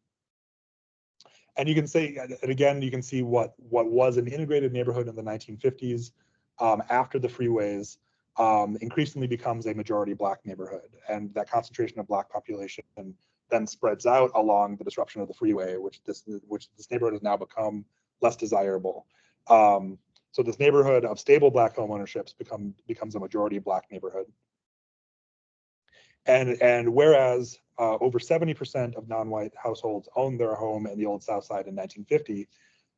And you can see, and again, you can see what was an integrated neighborhood in the 1950s. After the freeways, increasingly becomes a majority Black neighborhood. And that concentration of Black population then spreads out along the disruption of the freeway, which this neighborhood has now become less desirable. So this neighborhood of stable Black home ownerships becomes a majority Black neighborhood. And whereas over 70% of non-white households owned their home in the Old South Side in 1950,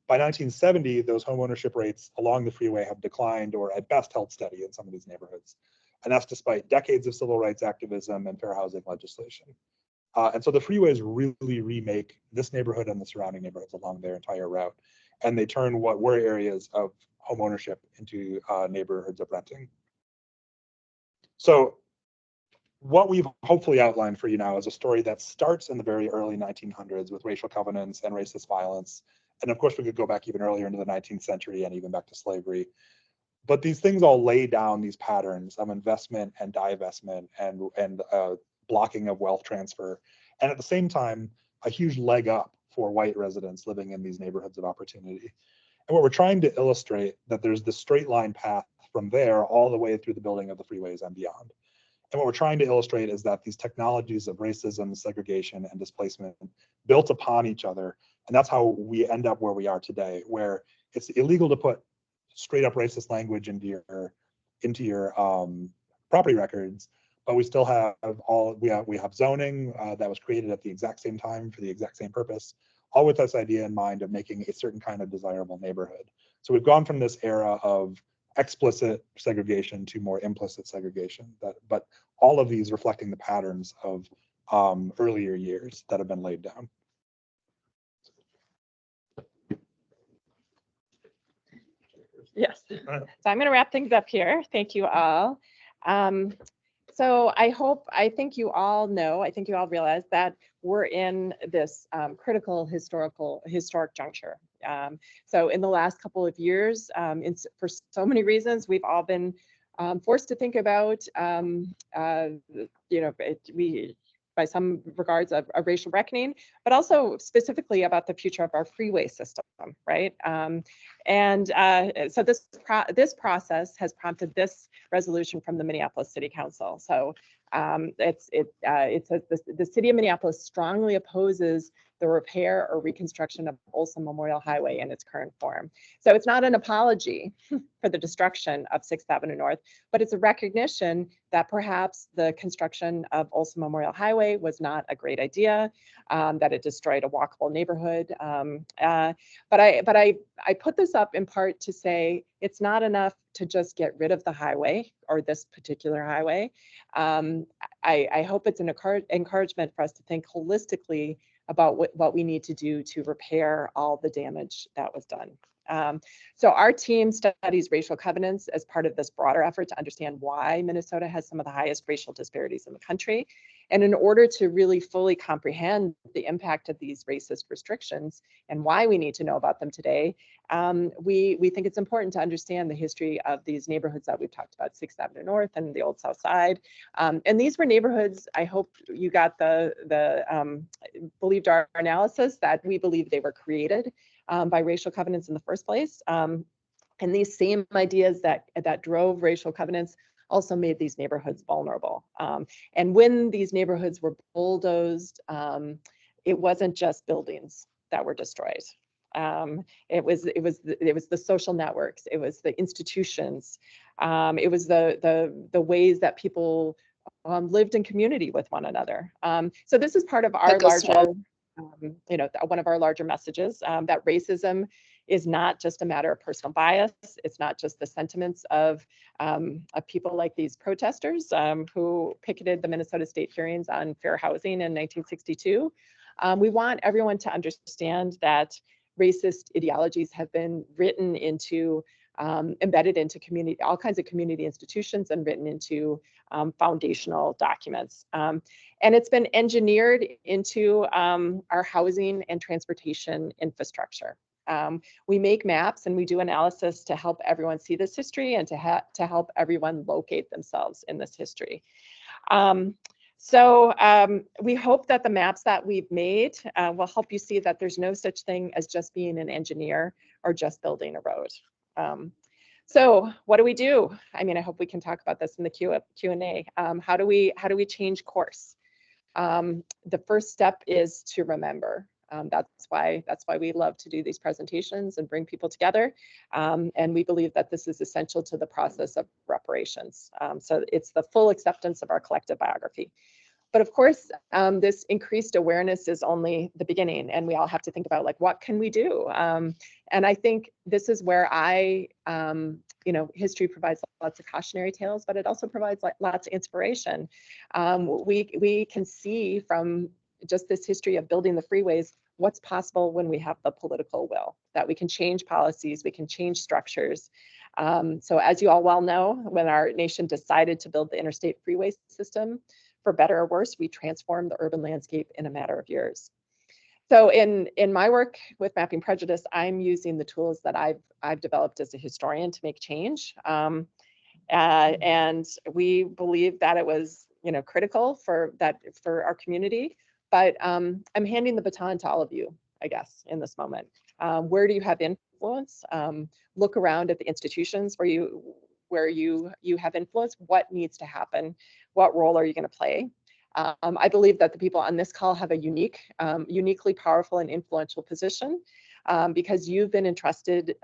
by 1970, those home ownership rates along the freeway have declined or at best held steady in some of these neighborhoods. And that's despite decades of civil rights activism and fair housing legislation. And so the freeways really remake this neighborhood and the surrounding neighborhoods along their entire route. And they turn what were areas of home ownership into neighborhoods of renting. So what we've hopefully outlined for you now is a story that starts in the very early 1900s with racial covenants and racist violence. And of course, we could go back even earlier into the 19th century and even back to slavery. But these things all lay down these patterns of investment and divestment and blocking of wealth transfer. And at the same time, a huge leg up for white residents living in these neighborhoods of opportunity. And what we're trying to illustrate that there's this straight line path from there all the way through the building of the freeways and beyond. And what we're trying to illustrate is that these technologies of racism, segregation, and displacement built upon each other. And that's how we end up where we are today, where it's illegal to put straight up racist language into your property records, but we still have we have zoning that was created at the exact same time for the exact same purpose, all with this idea in mind of making a certain kind of desirable neighborhood. So we've gone from this era of explicit segregation to more implicit segregation, but all of these reflecting the patterns of earlier years that have been laid down. Yes. So I'm going to wrap things up here. Thank you all. So I think you all know, I think you all realize that we're in this critical historic juncture. So in the last couple of years, for so many reasons, we've all been forced to think about, by some regards, a racial reckoning, but also specifically about the future of our freeway system, right? So this process has prompted this resolution from the Minneapolis City Council. So the city of Minneapolis strongly opposes the repair or reconstruction of Olson Memorial Highway in its current form. So it's not an apology for the destruction of 6th Avenue North, but it's a recognition that perhaps the construction of Olson Memorial Highway was not a great idea, that it destroyed a walkable neighborhood. But I put this up in part to say it's not enough to just get rid of the highway or this particular highway. I hope it's an encouragement for us to think holistically about what we need to do to repair all the damage that was done. So our team studies racial covenants as part of this broader effort to understand why Minnesota has some of the highest racial disparities in the country. And in order to really fully comprehend the impact of these racist restrictions and why we need to know about them today, we think it's important to understand the history of these neighborhoods that we've talked about, 6th Avenue North and the Old South Side. And these were neighborhoods, I hope you got believed our analysis that we believe they were created by racial covenants in the first place. And these same ideas that drove racial covenants also made these neighborhoods vulnerable. And when these neighborhoods were bulldozed, it wasn't just buildings that were destroyed. It was the social networks, it was the institutions, it was the ways that people lived in community with one another. So this is part of our larger, one of our larger messages, that racism is not just a matter of personal bias. It's not just the sentiments of people like these protesters who picketed the Minnesota state hearings on fair housing in 1962. We want everyone to understand that racist ideologies have been written into, embedded into community, all kinds of community institutions and written into foundational documents. And it's been engineered into our housing and transportation infrastructure. We make maps and we do analysis to help everyone see this history and to help everyone locate themselves in this history. So we hope that the maps that we've made will help you see that there's no such thing as just being an engineer or just building a road. So what do we do? I mean, I hope we can talk about this in the Q&A. How do we change course? The first step is to remember. That's why we love to do these presentations and bring people together. And we believe that this is essential to the process of reparations. So it's the full acceptance of our collective biography. But of course, this increased awareness is only the beginning, and we all have to think about, like, what can we do? And I think this is where history provides lots of cautionary tales, but it also provides lots of inspiration. We can see from just this history of building the freeways what's possible when we have the political will, that we can change policies, we can change structures. So as you all well know, when our nation decided to build the interstate freeway system, for better or worse, we transformed the urban landscape in a matter of years. So in my work with Mapping Prejudice, I'm using the tools that I've developed as a historian to make change. And we believe that it was critical for our community. But I'm handing the baton to all of you, I guess, in this moment. Where do you have influence? Look around at the institutions where you have influence. What needs to happen? What role are you going to play? I believe that the people on this call have a uniquely powerful and influential position because you've been entrusted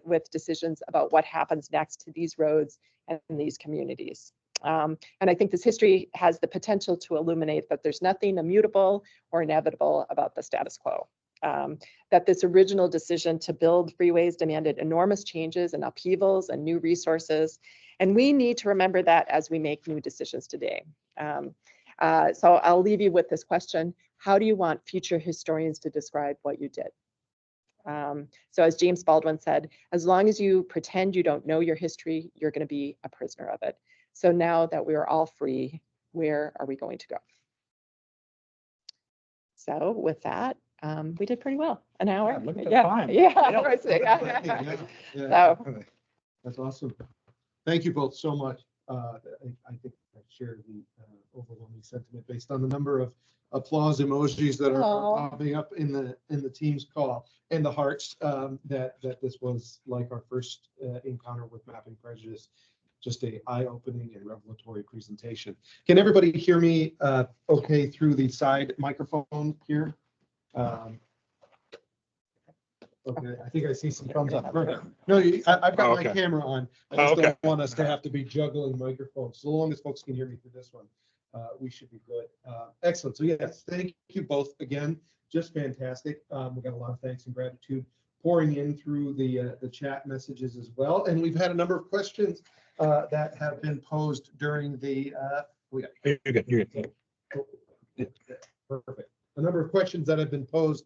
with decisions about what happens next to these roads and these communities. And I think this history has the potential to illuminate that there's nothing immutable or inevitable about the status quo. That this original decision to build freeways demanded enormous changes and upheavals and new resources. And we need to remember that as we make new decisions today. So I'll leave you with this question. How do you want future historians to describe what you did? So as James Baldwin said, as long as you pretend you don't know your history, you're going to be a prisoner of it. So now that we are all free, where are we going to go? So with that, we did pretty well. An hour. Yeah, look at the Yeah. time. Yeah. Yeah. So That's awesome. Thank you both so much. I think I share the overwhelming sentiment based on the number of applause emojis that are popping up in the team's call, and the hearts that this was like our first encounter with Mapping Prejudice. Just a eye-opening and revelatory presentation. Can everybody hear me okay through the side microphone here? Okay, I think I see some thumbs up. No, I've got my camera on. I just don't want us to have to be juggling microphones. So long as folks can hear me through this one, we should be good. Excellent. So yes, thank you both again. Just fantastic. We got a lot of thanks and gratitude pouring in through the chat messages as well. And we've had a number of questions that have been posed during the. You're good. Perfect. A number of questions that have been posed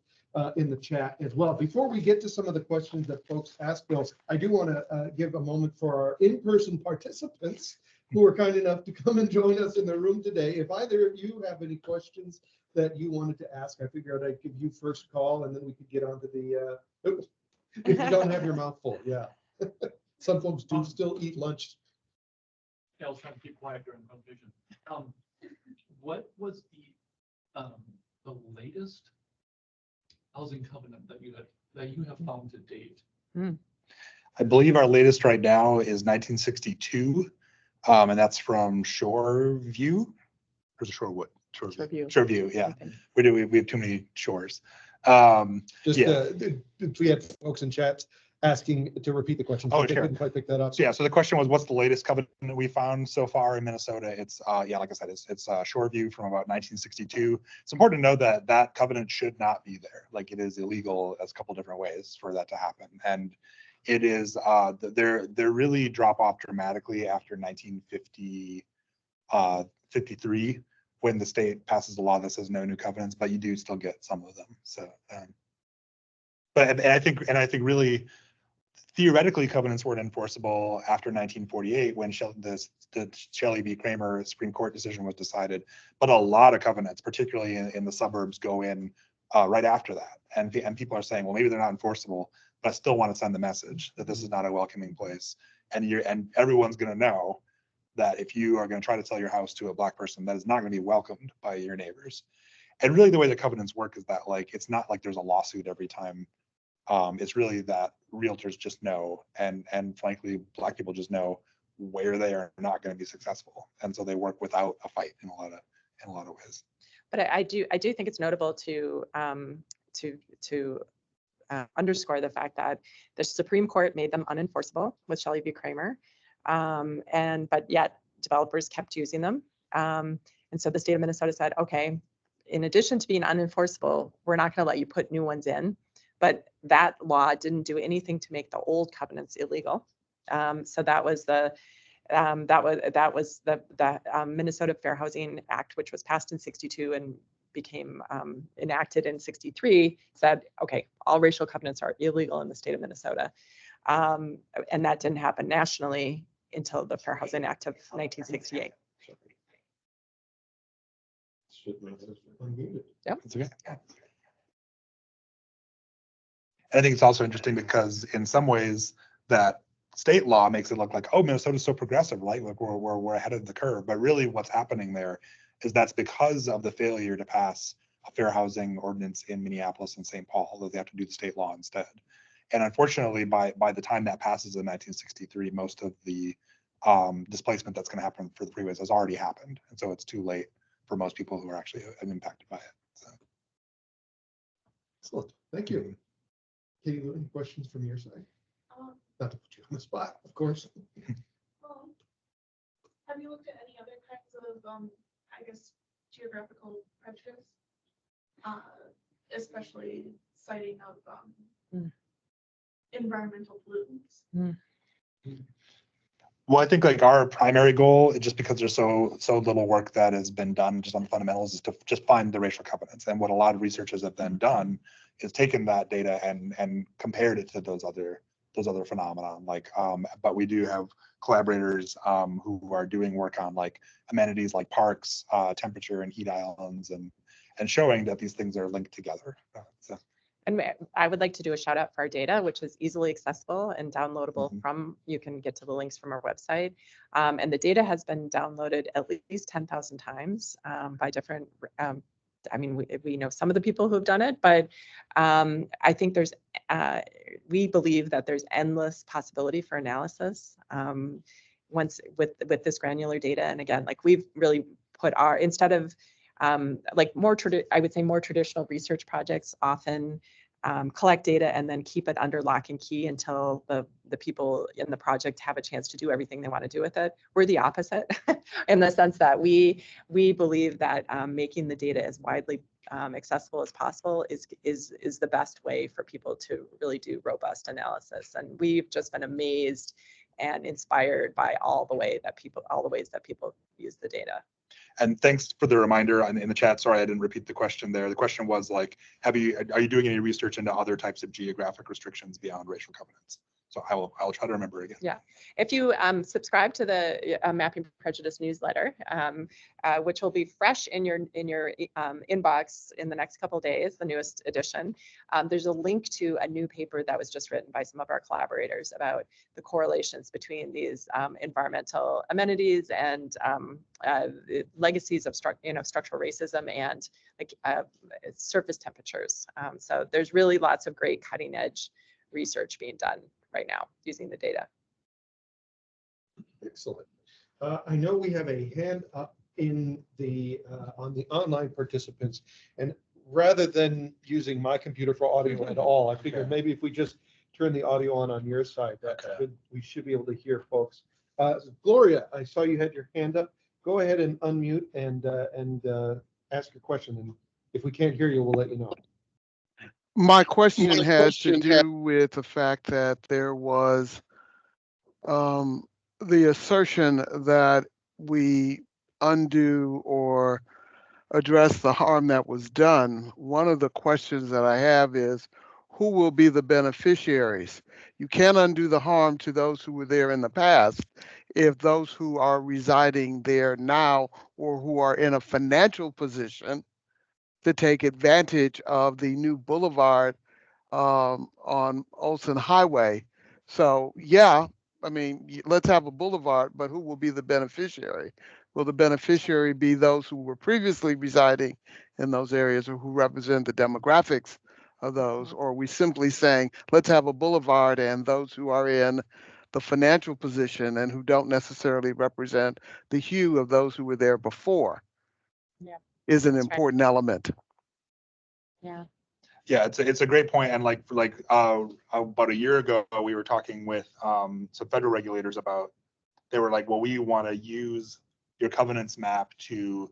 in the chat as well. Before we get to some of the questions that folks asked, Bill, I do want to give a moment for our in-person participants who are kind enough to come and join us in the room today. If either of you have any questions that you wanted to ask, I figured I'd give you first call, and then we could get on to the, if you don't have your mouth full, yeah. Some folks do still eat lunch. Yeah, I was trying to keep quiet during the presentation. What was the latest housing covenant that you have found to date? I believe our latest right now is 1962, and that's from Shoreview. Or is it Shorewood? Shoreview, yeah. Okay. We have too many shores. Just we had folks in chat asking to repeat the question. So Oh, they sure. couldn't quite pick that up. So yeah, so the question was, what's the latest covenant that we found so far in Minnesota? It's yeah, like I said, it's Shoreview from about 1962. It's important to know that that covenant should not be there. Like, it is illegal as a couple different ways for that to happen, and it is they're really drop off dramatically after 1953 when the state passes a law that says no new covenants, but you do still get some of them. So, but I think really, theoretically, covenants weren't enforceable after 1948 when the Shelley v. Kramer Supreme Court decision was decided. But a lot of covenants, particularly in the suburbs, go in right after that. And people are saying, well, maybe they're not enforceable, but I still want to send the message that this is not a welcoming place. And everyone's going to know that if you are going to try to sell your house to a Black person, that is not going to be welcomed by your neighbors. And really, the way the covenants work is that, like, it's not like there's a lawsuit every time It's really that realtors just know, and frankly, Black people just know where they are not going to be successful, and so they work without a fight in a lot of ways. But I do think it's notable to underscore the fact that the Supreme Court made them unenforceable with Shelley v. Kramer, but yet developers kept using them. And so the state of Minnesota said, okay, in addition to being unenforceable, we're not going to let you put new ones in. But that law didn't do anything to make the old covenants illegal. So that was the Minnesota Fair Housing Act, which was passed in '62 and became enacted in '63, said, okay, all racial covenants are illegal in the state of Minnesota. And that didn't happen nationally until the Fair Housing Act of 1968. Yep. That's okay. I think it's also interesting because in some ways that state law makes it look like, oh, Minnesota's so progressive, right? Like we're ahead of the curve. But really what's happening there is that's because of the failure to pass a fair housing ordinance in Minneapolis and St. Paul, although they have to do the state law instead. And unfortunately, by the time that passes in 1963, most of the displacement that's going to happen for the freeways has already happened. And so it's too late for most people who are actually impacted by it. So. Excellent. Thank you. Katie, any questions from your side? Not to put you on the spot, of course. Have you looked at any other kinds of, I guess, geographical prejudice, especially citing of environmental pollutants? Well, I think like our primary goal, just because there's so little work that has been done just on the fundamentals, is to just find the racial covenants. And what a lot of researchers have then done is taken that data and compared it to those other phenomena. Like, but we do have collaborators who are doing work on like amenities like parks, temperature and heat islands, and showing that these things are linked together. So. And I would like to do a shout out for our data, which is easily accessible and downloadable you can get to the links from our website. And the data has been downloaded at least 10,000 times by different, I mean, we know some of the people who have done it, but I think we believe that there's endless possibility for analysis once with this granular data. And again, like we've really put instead of like I would say more traditional research projects often collect data and then keep it under lock and key until the people in the project have a chance to do everything they want to do with it. We're the opposite in the sense that we believe that making the data as widely accessible as possible is the best way for people to really do robust analysis. And we've just been amazed and inspired by all the ways that people use the data. And thanks for the reminder in the chat. Sorry, I didn't repeat the question there. The question was like, are you doing any research into other types of geographic restrictions beyond racial covenants? So I'll try to remember again. Yeah, if you subscribe to the Mapping Prejudice newsletter, which will be fresh in your inbox in the next couple of days, the newest edition, there's a link to a new paper that was just written by some of our collaborators about the correlations between these environmental amenities and legacies of structural racism and like surface temperatures. So there's really lots of great cutting edge research being done right now using the data. Excellent. I know we have a hand up in the on the online participants, and rather than using my computer for audio at all, I figured maybe if we just turn the audio on your side, we should be able to hear folks. Gloria, I saw you had your hand up. Go ahead and unmute and ask your question, and if we can't hear you, we'll let you know. My question had to do with the fact that there was the assertion that we undo or address the harm that was done. One of the questions that I have is, who will be the beneficiaries? You can't undo the harm to those who were there in the past if those who are residing there now or who are in a financial position to take advantage of the new boulevard on Olson Highway. So yeah, I mean, let's have a boulevard, but who will be the beneficiary? Will the beneficiary be those who were previously residing in those areas or who represent the demographics of those? Or are we simply saying, let's have a boulevard and those who are in the financial position and who don't necessarily represent the hue of those who were there before Yeah, is an that's right. important element. Yeah. Yeah, it's a great point. And about a year ago, we were talking with some federal regulators about, they were like, well, we want to use your covenants map to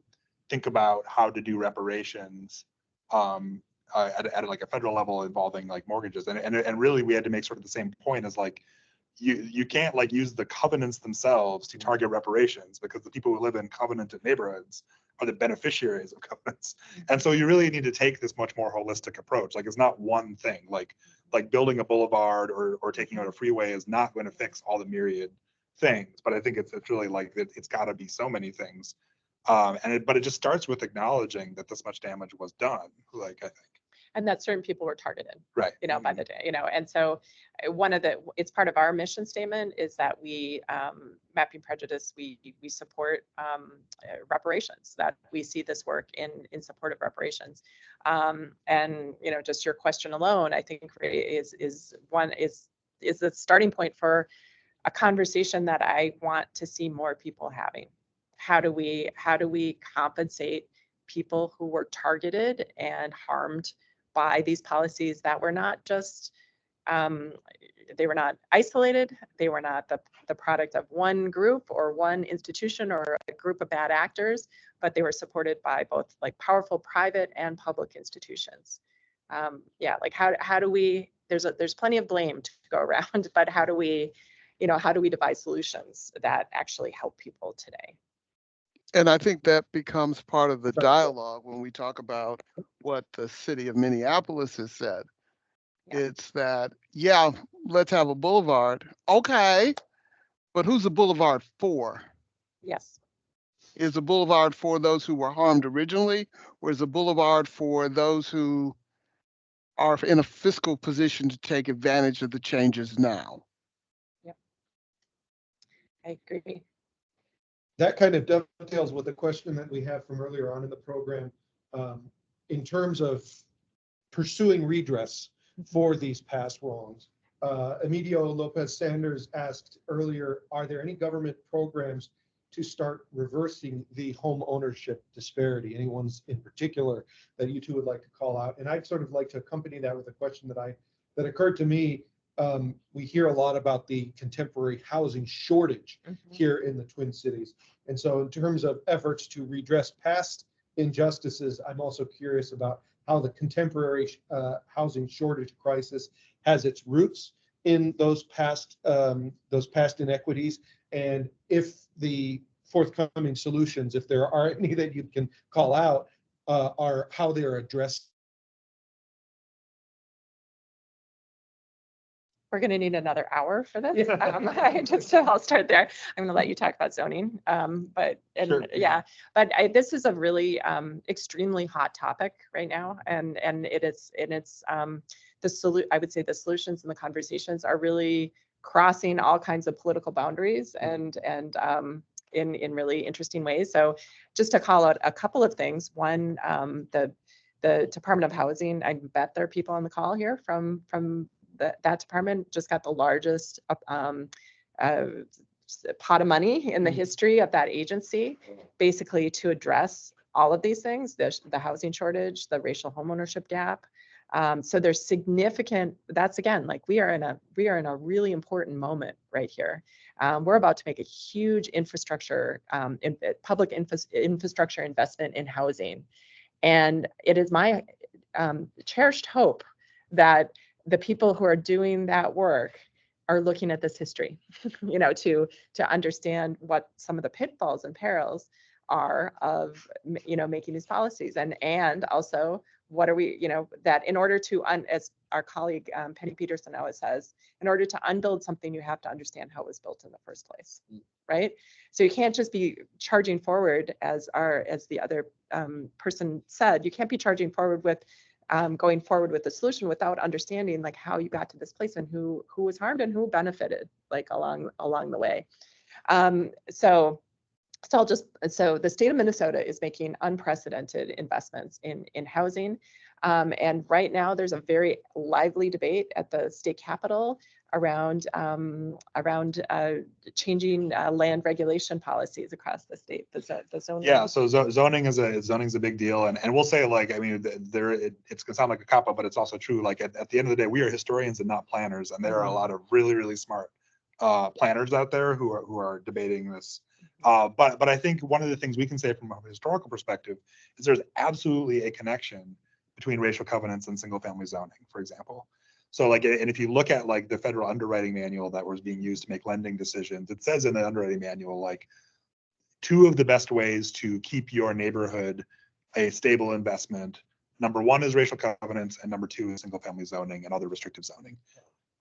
think about how to do reparations at like a federal level involving like mortgages. And really we had to make sort of the same point as like, you can't like use the covenants themselves to target reparations, because the people who live in covenanted neighborhoods are the beneficiaries of covenants. And so you really need to take this much more holistic approach. Like, it's not one thing, like building a boulevard or taking out a freeway is not going to fix all the myriad things. But I think it's really like, it's got to be so many things. But it just starts with acknowledging that this much damage was done. Like, I think. And that certain people were targeted, Right. by the day, and so it's part of our mission statement is that we, Mapping Prejudice, we support reparations, that we see this work in support of reparations. And, just your question alone, I think is the starting point for a conversation that I want to see more people having. How do we compensate people who were targeted and harmed by these policies that were not just, they were not isolated, they were not the product of one group or one institution or a group of bad actors, but they were supported by both like powerful private and public institutions. Like how do we, there's plenty of blame to go around, but how do we devise solutions that actually help people today? And I think that becomes part of the dialogue when we talk about what the city of Minneapolis has said. Yeah. It's that, yeah, let's have a boulevard. Okay, but who's the boulevard for? Yes. Is the boulevard for those who were harmed originally, or is the boulevard for those who are in a fiscal position to take advantage of the changes now? Yep. I agree. That kind of dovetails with the question that we have from earlier on in the program, in terms of pursuing redress for these past wrongs. Emilio Lopez Sanders asked earlier, are there any government programs to start reversing the home ownership disparity? Anyone's in particular that you two would like to call out? And I'd sort of like to accompany that with a question that occurred to me. We hear a lot about the contemporary housing shortage here in the Twin Cities. And so in terms of efforts to redress past injustices, I'm also curious about how the contemporary housing shortage crisis has its roots in those past inequities, and if the forthcoming solutions, if there are any that you can call out, are how they are addressed. We're going to need another hour for this. I'll start there. I'm going to let you talk about zoning. Sure. This is a really extremely hot topic right now, and I would say the solutions and the conversations are really crossing all kinds of political boundaries and in really interesting ways. So just to call out a couple of things. One, the Department of Housing, I bet there are people on the call here from that department, just got the largest pot of money in the history of that agency, basically to address all of these things, the housing shortage, the racial homeownership gap. So there's significant, that's again, like we are in a really important moment right here. We're about to make a huge infrastructure, public infrastructure investment in housing. And it is my cherished hope that the people who are doing that work are looking at this history, to understand what some of the pitfalls and perils are of, making these policies, and also what are we, that in order to, as our colleague Penny Peterson always says, in order to unbuild something, you have to understand how it was built in the first place, right? So you can't just be charging forward, as the other person said, you can't be charging forward with going forward with the solution without understanding like how you got to this place and who was harmed and who benefited like along the way. So So the state of Minnesota is making unprecedented investments in housing. And right now there's a very lively debate at the state capitol around changing land regulation policies across the state. The zoning. Yeah, so zoning's a big deal, and we'll say, like, I mean, it's gonna sound like a cop out, but it's also true. Like at the end of the day, we are historians and not planners, and there are a lot of really smart planners out there who are debating this. But I think one of the things we can say from a historical perspective is there's absolutely a connection between racial covenants and single family zoning, for example. So like, and if you look at like the federal underwriting manual that was being used to make lending decisions, it says in the underwriting manual, like, two of the best ways to keep your neighborhood a stable investment, number one is racial covenants, and number two is single family zoning and other restrictive zoning.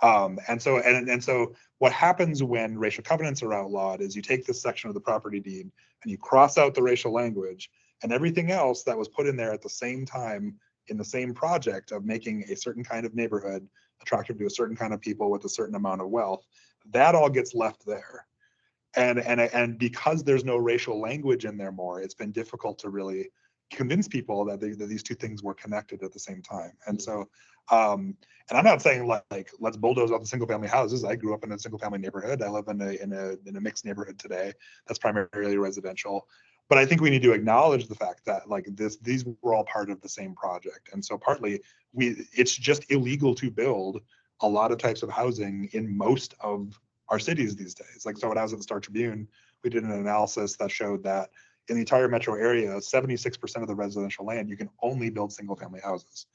And so what happens when racial covenants are outlawed is you take this section of the property deed and you cross out the racial language, and everything else that was put in there at the same time in the same project of making a certain kind of neighborhood attractive to a certain kind of people with a certain amount of wealth, that all gets left there. And because there's no racial language in there more, it's been difficult to really convince people that these two things were connected at the same time. And so, and I'm not saying like let's bulldoze out the single family houses. I grew up in a single family neighborhood. I live in a mixed neighborhood today that's primarily residential. But I think we need to acknowledge the fact that like these were all part of the same project. And so partly it's just illegal to build a lot of types of housing in most of our cities these days. Like, so when I was at the Star Tribune, we did an analysis that showed that in the entire metro area, 76% of the residential land, you can only build single family houses.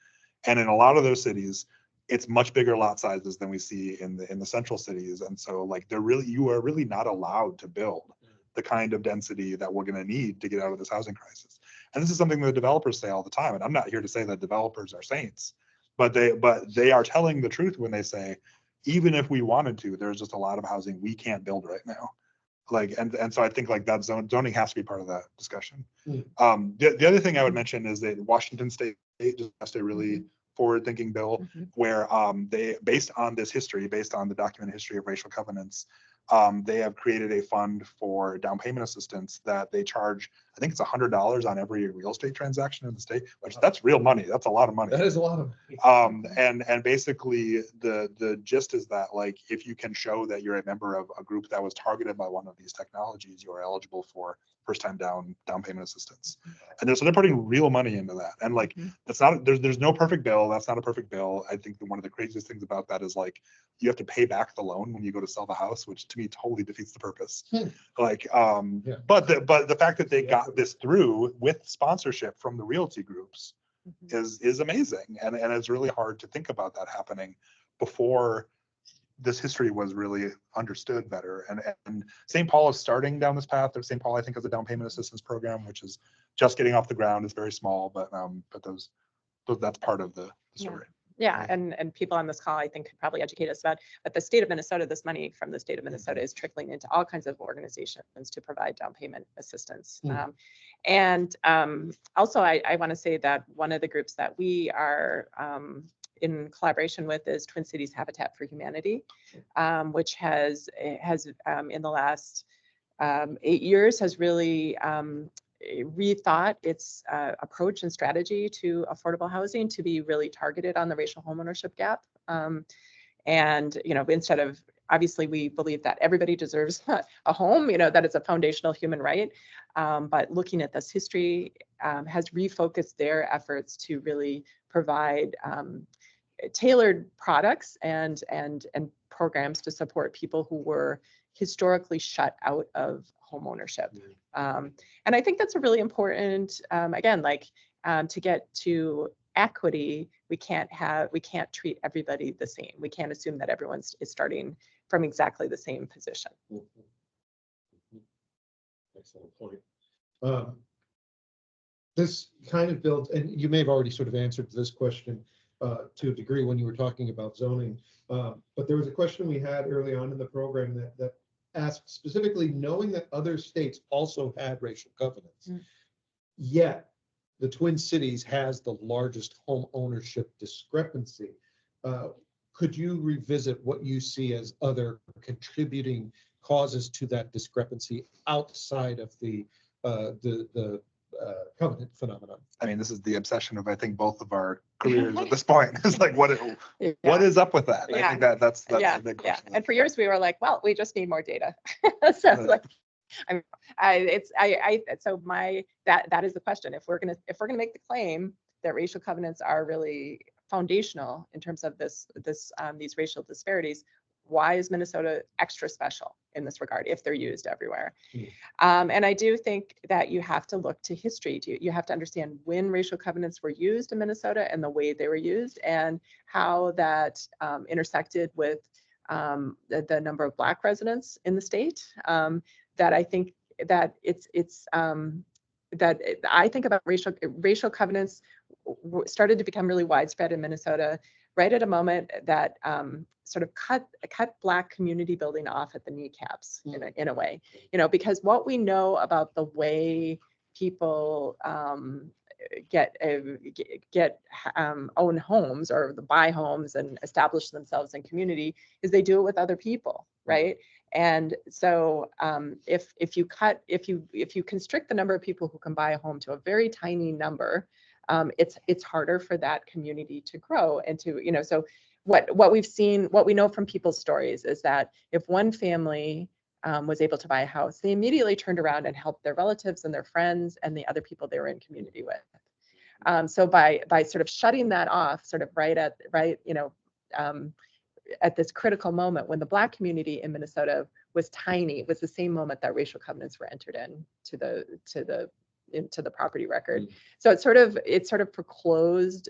And in a lot of those cities, it's much bigger lot sizes than we see in the central cities. And so like you are really not allowed to build the kind of density that we're going to need to get out of this housing crisis. And this is something the developers say all the time. And I'm not here to say that developers are saints, but they are telling the truth when they say, even if we wanted to, there's just a lot of housing we can't build right now. Like, and so I think like that zoning has to be part of that discussion. The other thing I would mention is that Washington State just passed a really forward-thinking bill where they, based on this history, based on the documented history of racial covenants, they have created a fund for down payment assistance that they charge, I think it's $100 on every real estate transaction in the state, which that's real money. That's a lot of money. That is a lot of money. And basically the gist is that like, if you can show that you're a member of a group that was targeted by one of these technologies, you are eligible for first time down payment assistance. And so they're putting real money into that. And like, that's not, there's no perfect bill. That's not a perfect bill. I think one of the craziest things about that is like, you have to pay back the loan when you go to sell the house, which to me totally defeats the purpose. Like, but the fact that they got this through with sponsorship from the realty groups is amazing. And it's really hard to think about that happening before this history was really understood better. And St. Paul is starting down this path. St. Paul, I think, has a down payment assistance program, which is just getting off the ground. It's very small, but that's part of the story. Yeah, and people on this call, I think, could probably educate us about, but the state of Minnesota, this money from the state of Minnesota is trickling into all kinds of organizations to provide down payment assistance. And also, I want to say that one of the groups that we are in collaboration with is Twin Cities Habitat for Humanity, which has in the last 8 years has really rethought its approach and strategy to affordable housing to be really targeted on the racial homeownership gap. And, you know, instead of, obviously we believe that everybody deserves a home, you know, that it's a foundational human right. But looking at this history has refocused their efforts to really provide tailored products and programs to support people who were historically shut out of home ownership. And I think that's a really important, again, like to get to equity, we can't treat everybody the same. We can't assume that everyone is starting from exactly the same position. Excellent point. This kind of builds, and you may have already sort of answered this question to a degree when you were talking about zoning, but there was a question we had early on in the program that asked specifically, knowing that other states also had racial covenants, yet the Twin Cities has the largest home ownership discrepancy. Could you revisit what you see as other contributing causes to that discrepancy outside of the covenant phenomenon. I mean, this is the obsession of, I think, both of our careers at this point. It's like, what Yeah. is up with that? I Yeah. think that's Yeah, a big yeah. question. And for years we were like, well, we just need more data. So like, so that is the question. If we're gonna make the claim that racial covenants are really foundational in terms of these racial disparities, why is Minnesota extra special in this regard if they're used everywhere? And I do think that you have to look to history. You have to understand when racial covenants were used in Minnesota and the way they were used and how that intersected with the number of Black residents in the state. That I think that I think about racial covenants started to become really widespread in Minnesota right at a moment that sort of cut Black community building off at the kneecaps in a way, because what we know about the way people own homes or buy homes and establish themselves in community is they do it with other people, right? And so if you constrict the number of people who can buy a home to a very tiny number, it's harder for that community to grow and to, so what we've seen, what we know from people's stories is that if one family was able to buy a house, they immediately turned around and helped their relatives and their friends and the other people they were in community with. So by sort of shutting that off, sort of at this critical moment when the Black community in Minnesota was tiny, it was the same moment that racial covenants were entered into the property record. So it sort of foreclosed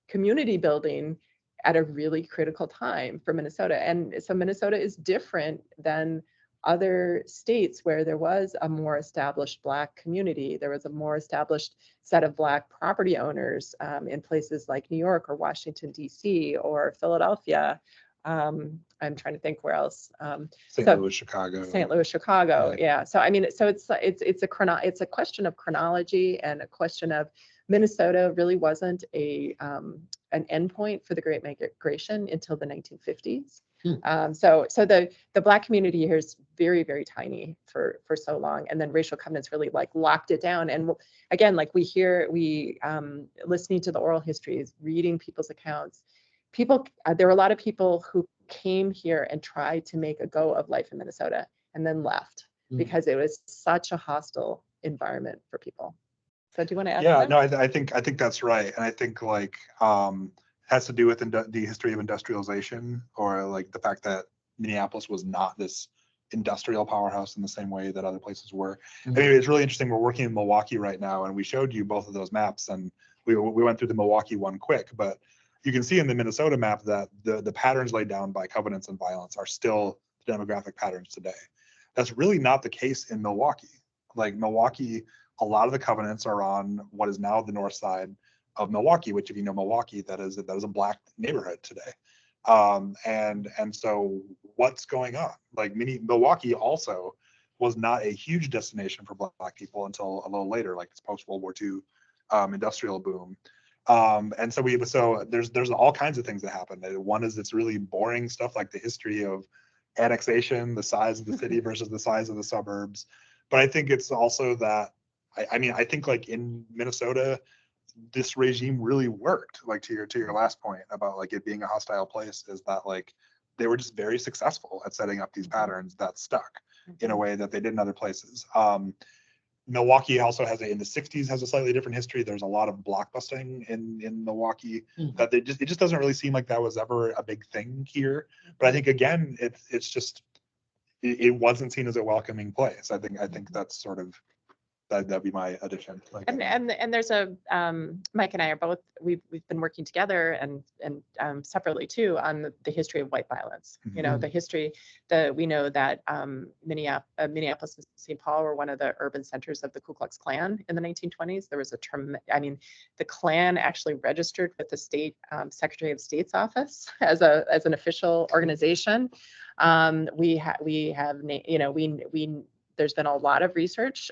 community building at a really critical time for Minnesota. And so Minnesota is different than other states where there was a more established Black community. There was a more established set of Black property owners in places like New York or Washington, D.C. or Philadelphia. I'm trying to think where else. St. Louis, Chicago. Yeah. So I mean, so it's a question of chronology and a question of Minnesota really wasn't an endpoint for the Great Migration until the 1950s. So the Black community here is very, very tiny for so long, and then racial covenants really like locked it down. And again, like listening to the oral histories, reading people's accounts, there were a lot of people who came here and tried to make a go of life in Minnesota and then left because it was such a hostile environment for people. So do you want to add? Yeah, no, I think that's right, and I think like has to do with the history of industrialization, or like the fact that Minneapolis was not this industrial powerhouse in the same way that other places were. I mean, it's really interesting. We're working in Milwaukee right now, and we showed you both of those maps, and we went through the Milwaukee one quick, but you can see in the Minnesota map that the patterns laid down by covenants and violence are still the demographic patterns today. That's really not the case in Milwaukee. Like Milwaukee, a lot of the covenants are on what is now the north side of Milwaukee, which if you know Milwaukee, that is a Black neighborhood today. And so what's going on? Like Milwaukee also was not a huge destination for Black people until a little later, like it's post-World War II industrial boom. And so there's all kinds of things that happen. One is it's really boring stuff like the history of annexation, the size of the city versus the size of the suburbs. But I think it's also that, I think like in Minnesota, this regime really worked. Like to your last point about like it being a hostile place, is that like they were just very successful at setting up these patterns that stuck in a way that they did in other places. Milwaukee also in the 60s has a slightly different history. There's a lot of blockbusting in Milwaukee that it just doesn't really seem like that was ever a big thing here. But I think again, it wasn't seen as a welcoming place. I think that's sort of that'd be my addition. Like, and there's Mike and I are both, we've been working together and separately too on the history of white violence. The history we know that Minneapolis and St. Paul were one of the urban centers of the Ku Klux Klan in the 1920s. There was the Klan actually registered with the state Secretary of State's office as an official organization. There's been a lot of research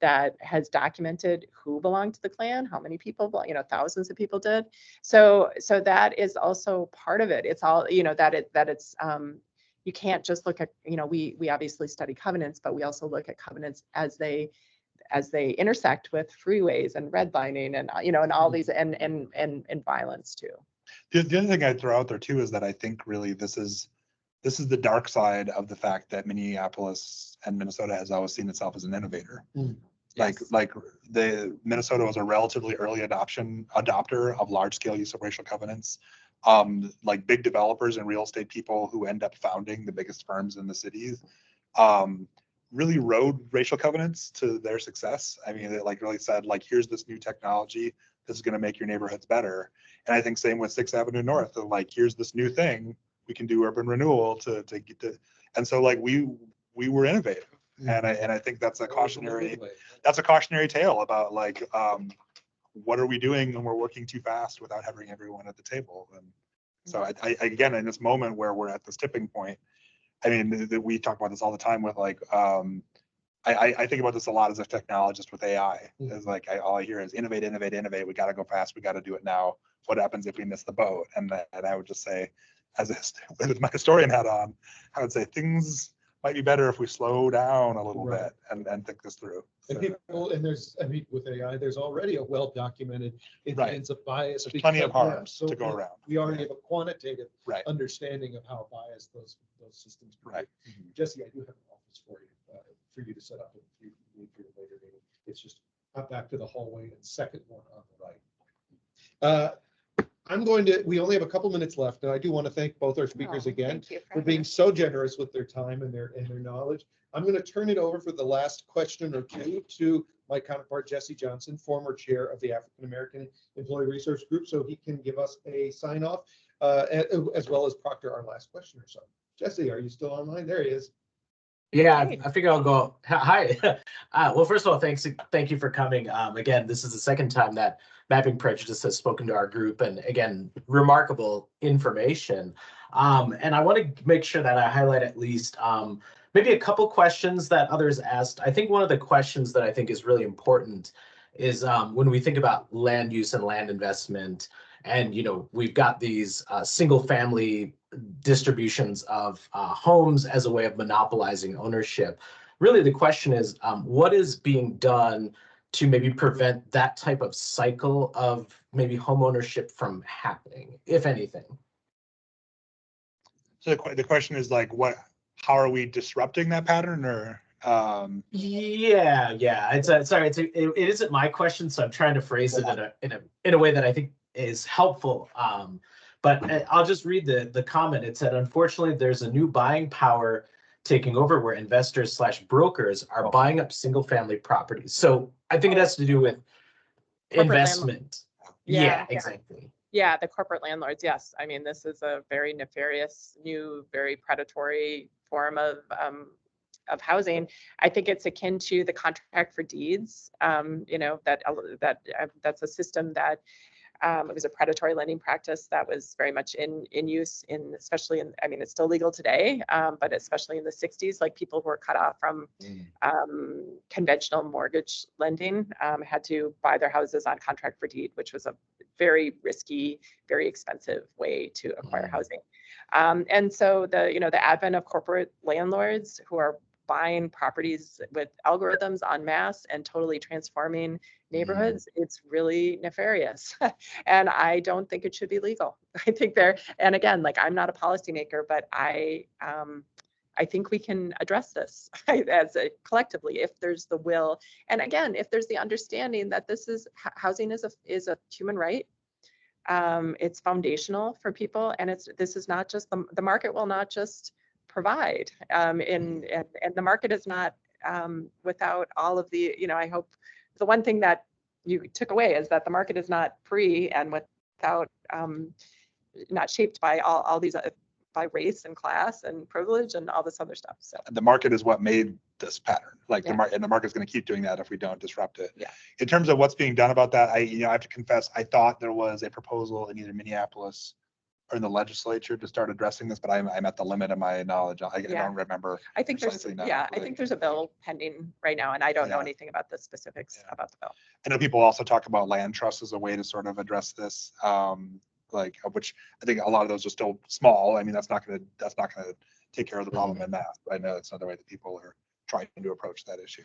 that has documented who belonged to the Klan, how many people, thousands of people did. So that is also part of it. It's all, you can't just look at, we obviously study covenants, but we also look at covenants as they intersect with freeways and redlining and, and all these and violence too. The other thing I'd throw out there too is that I think really this is the dark side of the fact that Minneapolis and Minnesota has always seen itself as an innovator. Yes. Like the Minnesota was a relatively early adopter of large scale use of racial covenants. Like big developers and real estate people who end up founding the biggest firms in the cities, really rode racial covenants to their success. I mean, they like really said, like, here's this new technology. This is going to make your neighborhoods better. And I think same with 6th Avenue North. Like, here's this new thing. We can do urban renewal to get to. And so like we were innovative. And I think that's a cautionary tale about like, what are we doing when we're working too fast without having everyone at the table? And so I again, in this moment where we're at this tipping point, I mean, we talk about this all the time with like, I think about this a lot as a technologist with AI. It's like, all I hear is innovate, innovate, innovate. We got to go fast. We got to do it now. What happens if we miss the boat? And I would just say, with my historian hat on, I would say things might be better if we slow down a little bit and think this through. And people, and with AI, there's already a well-documented incidence of bias. There's plenty of harms to go around. We already have a quantitative Right. understanding of how biased those systems can be. Right. Jesse, I do have an office for you to set up if you need for your later meeting. It's just up back to the hallway and second one on the right. We only have a couple minutes left, and I do want to thank both our speakers again for being so generous with their time and their knowledge. I'm going to turn it over for the last question or two to my counterpart, Jesse Johnson, former chair of the African American Employee Resource Group, so he can give us a sign off, as well as proctor our last question or so. Jesse, are you still online? There he is. Yeah, I figure I'll go. Hi. Well, first of all, thank you for coming. Again, this is the second time that Mapping Prejudice has spoken to our group, and again, remarkable information. And I want to make sure that I highlight at least maybe a couple questions that others asked. I think one of the questions that I think is really important is when we think about land use and land investment, and we've got these single family distributions of homes as a way of monopolizing ownership. Really, the question is, what is being done to maybe prevent that type of cycle of maybe home ownership from happening, if anything? So the question is like, how are we disrupting that pattern, or? Yeah. It isn't my question, so I'm trying to phrase it in a way that I think is helpful. But I'll just read the comment. It said, unfortunately, there's a new buying power taking over where investors/brokers are buying up single family properties. So I think it has to do with investment. Yeah, exactly. Yeah, the corporate landlords. Yes. I mean, this is a very nefarious, new, very predatory form of housing. I think it's akin to the contract for deeds. That's a system that it was a predatory lending practice that was very much in use especially in, I mean, it's still legal today, but especially in the 60s, like people who were cut off from conventional mortgage lending had to buy their houses on contract for deed, which was a very risky, very expensive way to acquire housing. And so the advent of corporate landlords who are buying properties with algorithms en masse and totally transforming neighborhoods, it's really nefarious. And I don't think it should be legal. I think and again, like, I'm not a policymaker, but I think we can address this collectively if there's the will. And again, if there's the understanding that housing is a human right. It's foundational for people. And this is not just the market will not just provide, and the market is not without all of the, I hope the one thing that you took away is that the market is not free and without not shaped by all these by race and class and privilege and all this other stuff. So the market is what made this pattern. Like the market's going to keep doing that if we don't disrupt it. Yeah. In terms of what's being done about that, I have to confess, I thought there was a proposal in either Minneapolis or in the legislature to start addressing this, but I'm at the limit of my knowledge. I don't remember. I think there's a bill pending right now, and I don't know anything about the specifics about the bill. I know people also talk about land trusts as a way to sort of address this, which I think a lot of those are still small. I mean, that's not going to take care of the problem in math. But I know that's another way that people are trying to approach that issue.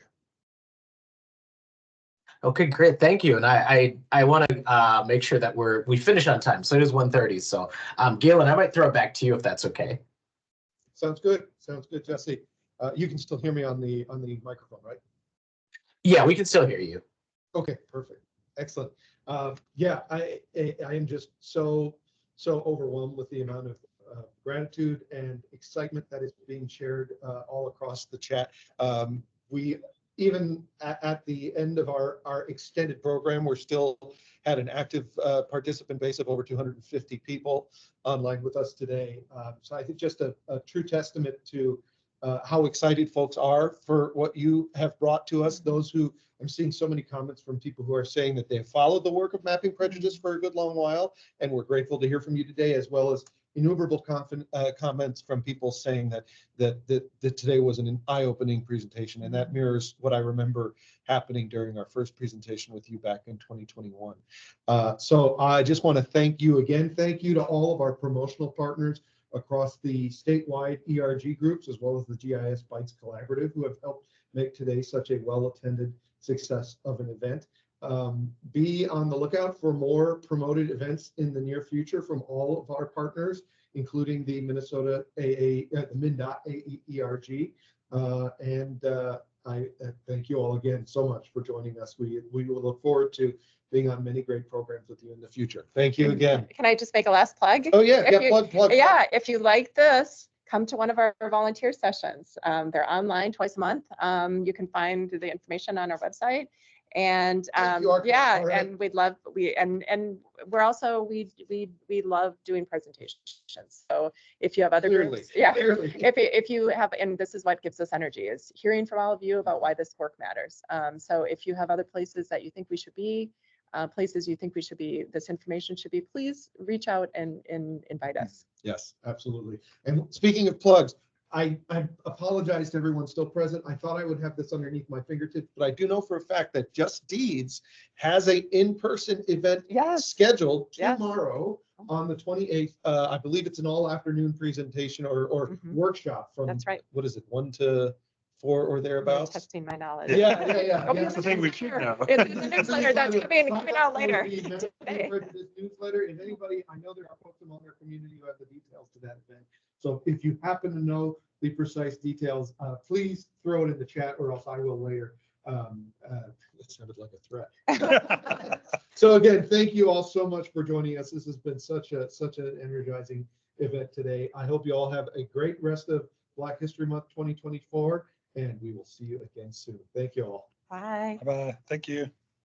Okay, great. Thank you. And I want to make sure that we finish on time. So it is 1:30. So Galen, I might throw it back to you if that's okay. Sounds good. Sounds good, Jesse. You can still hear me on the microphone, right? Yeah, we can still hear you. Okay, perfect. Excellent. Yeah, I am just so overwhelmed with the amount of gratitude and excitement that is being shared all across the chat. We even at the end of our extended program, we're still had an active participant base of over 250 people online with us today. So I think just a true testament to how excited folks are for what you have brought to us. Those who, I'm seeing so many comments from people who are saying that they have followed the work of Mapping Prejudice for a good long while, and we're grateful to hear from you today, as well as innumerable comments from people saying that today was an eye-opening presentation, and that mirrors what I remember happening during our first presentation with you back in 2021. So I just want to thank you again. Thank you to all of our promotional partners across the statewide ERG groups, as well as the GIS Bytes Collaborative, who have helped make today such a well-attended success of an event. Be on the lookout for more promoted events in the near future from all of our partners, including the Minnesota MnDOT AAERG. I thank you all again so much for joining us. We will look forward to being on many great programs with you in the future. Thank you again. Can I just make a last plug? Oh yeah, plug. Yeah, if you like this, come to one of our volunteer sessions. They're online twice a month. You can find the information on our website. And yeah, right. And we'd love and we're also we love doing presentations. So if you have other groups, yeah, if you have, and this is what gives us energy, is hearing from all of you about why this work matters. So if you have other places that you think we should be, places you think we should be, this information should be, please reach out and invite us. Yes, absolutely. And speaking of plugs, I apologize to everyone still present. I thought I would have this underneath my fingertips, but I do know for a fact that Just Deeds has an in-person event scheduled tomorrow on the 28th. I believe it's an all-afternoon presentation or workshop from, that's right. What is it, 1 to 4 or thereabouts? Testing my knowledge. Yeah. That's the thing we should know. It's the newsletter that's coming out later today. This newsletter, if anybody, I know there are folks among our community who have the details to that event. So if you happen to know the precise details, please throw it in the chat, or else I will later. That sounded like a threat. So again, thank you all so much for joining us. This has been such an energizing event today. I hope you all have a great rest of Black History Month 2024, and we will see you again soon. Thank you all. Bye. Bye. Thank you.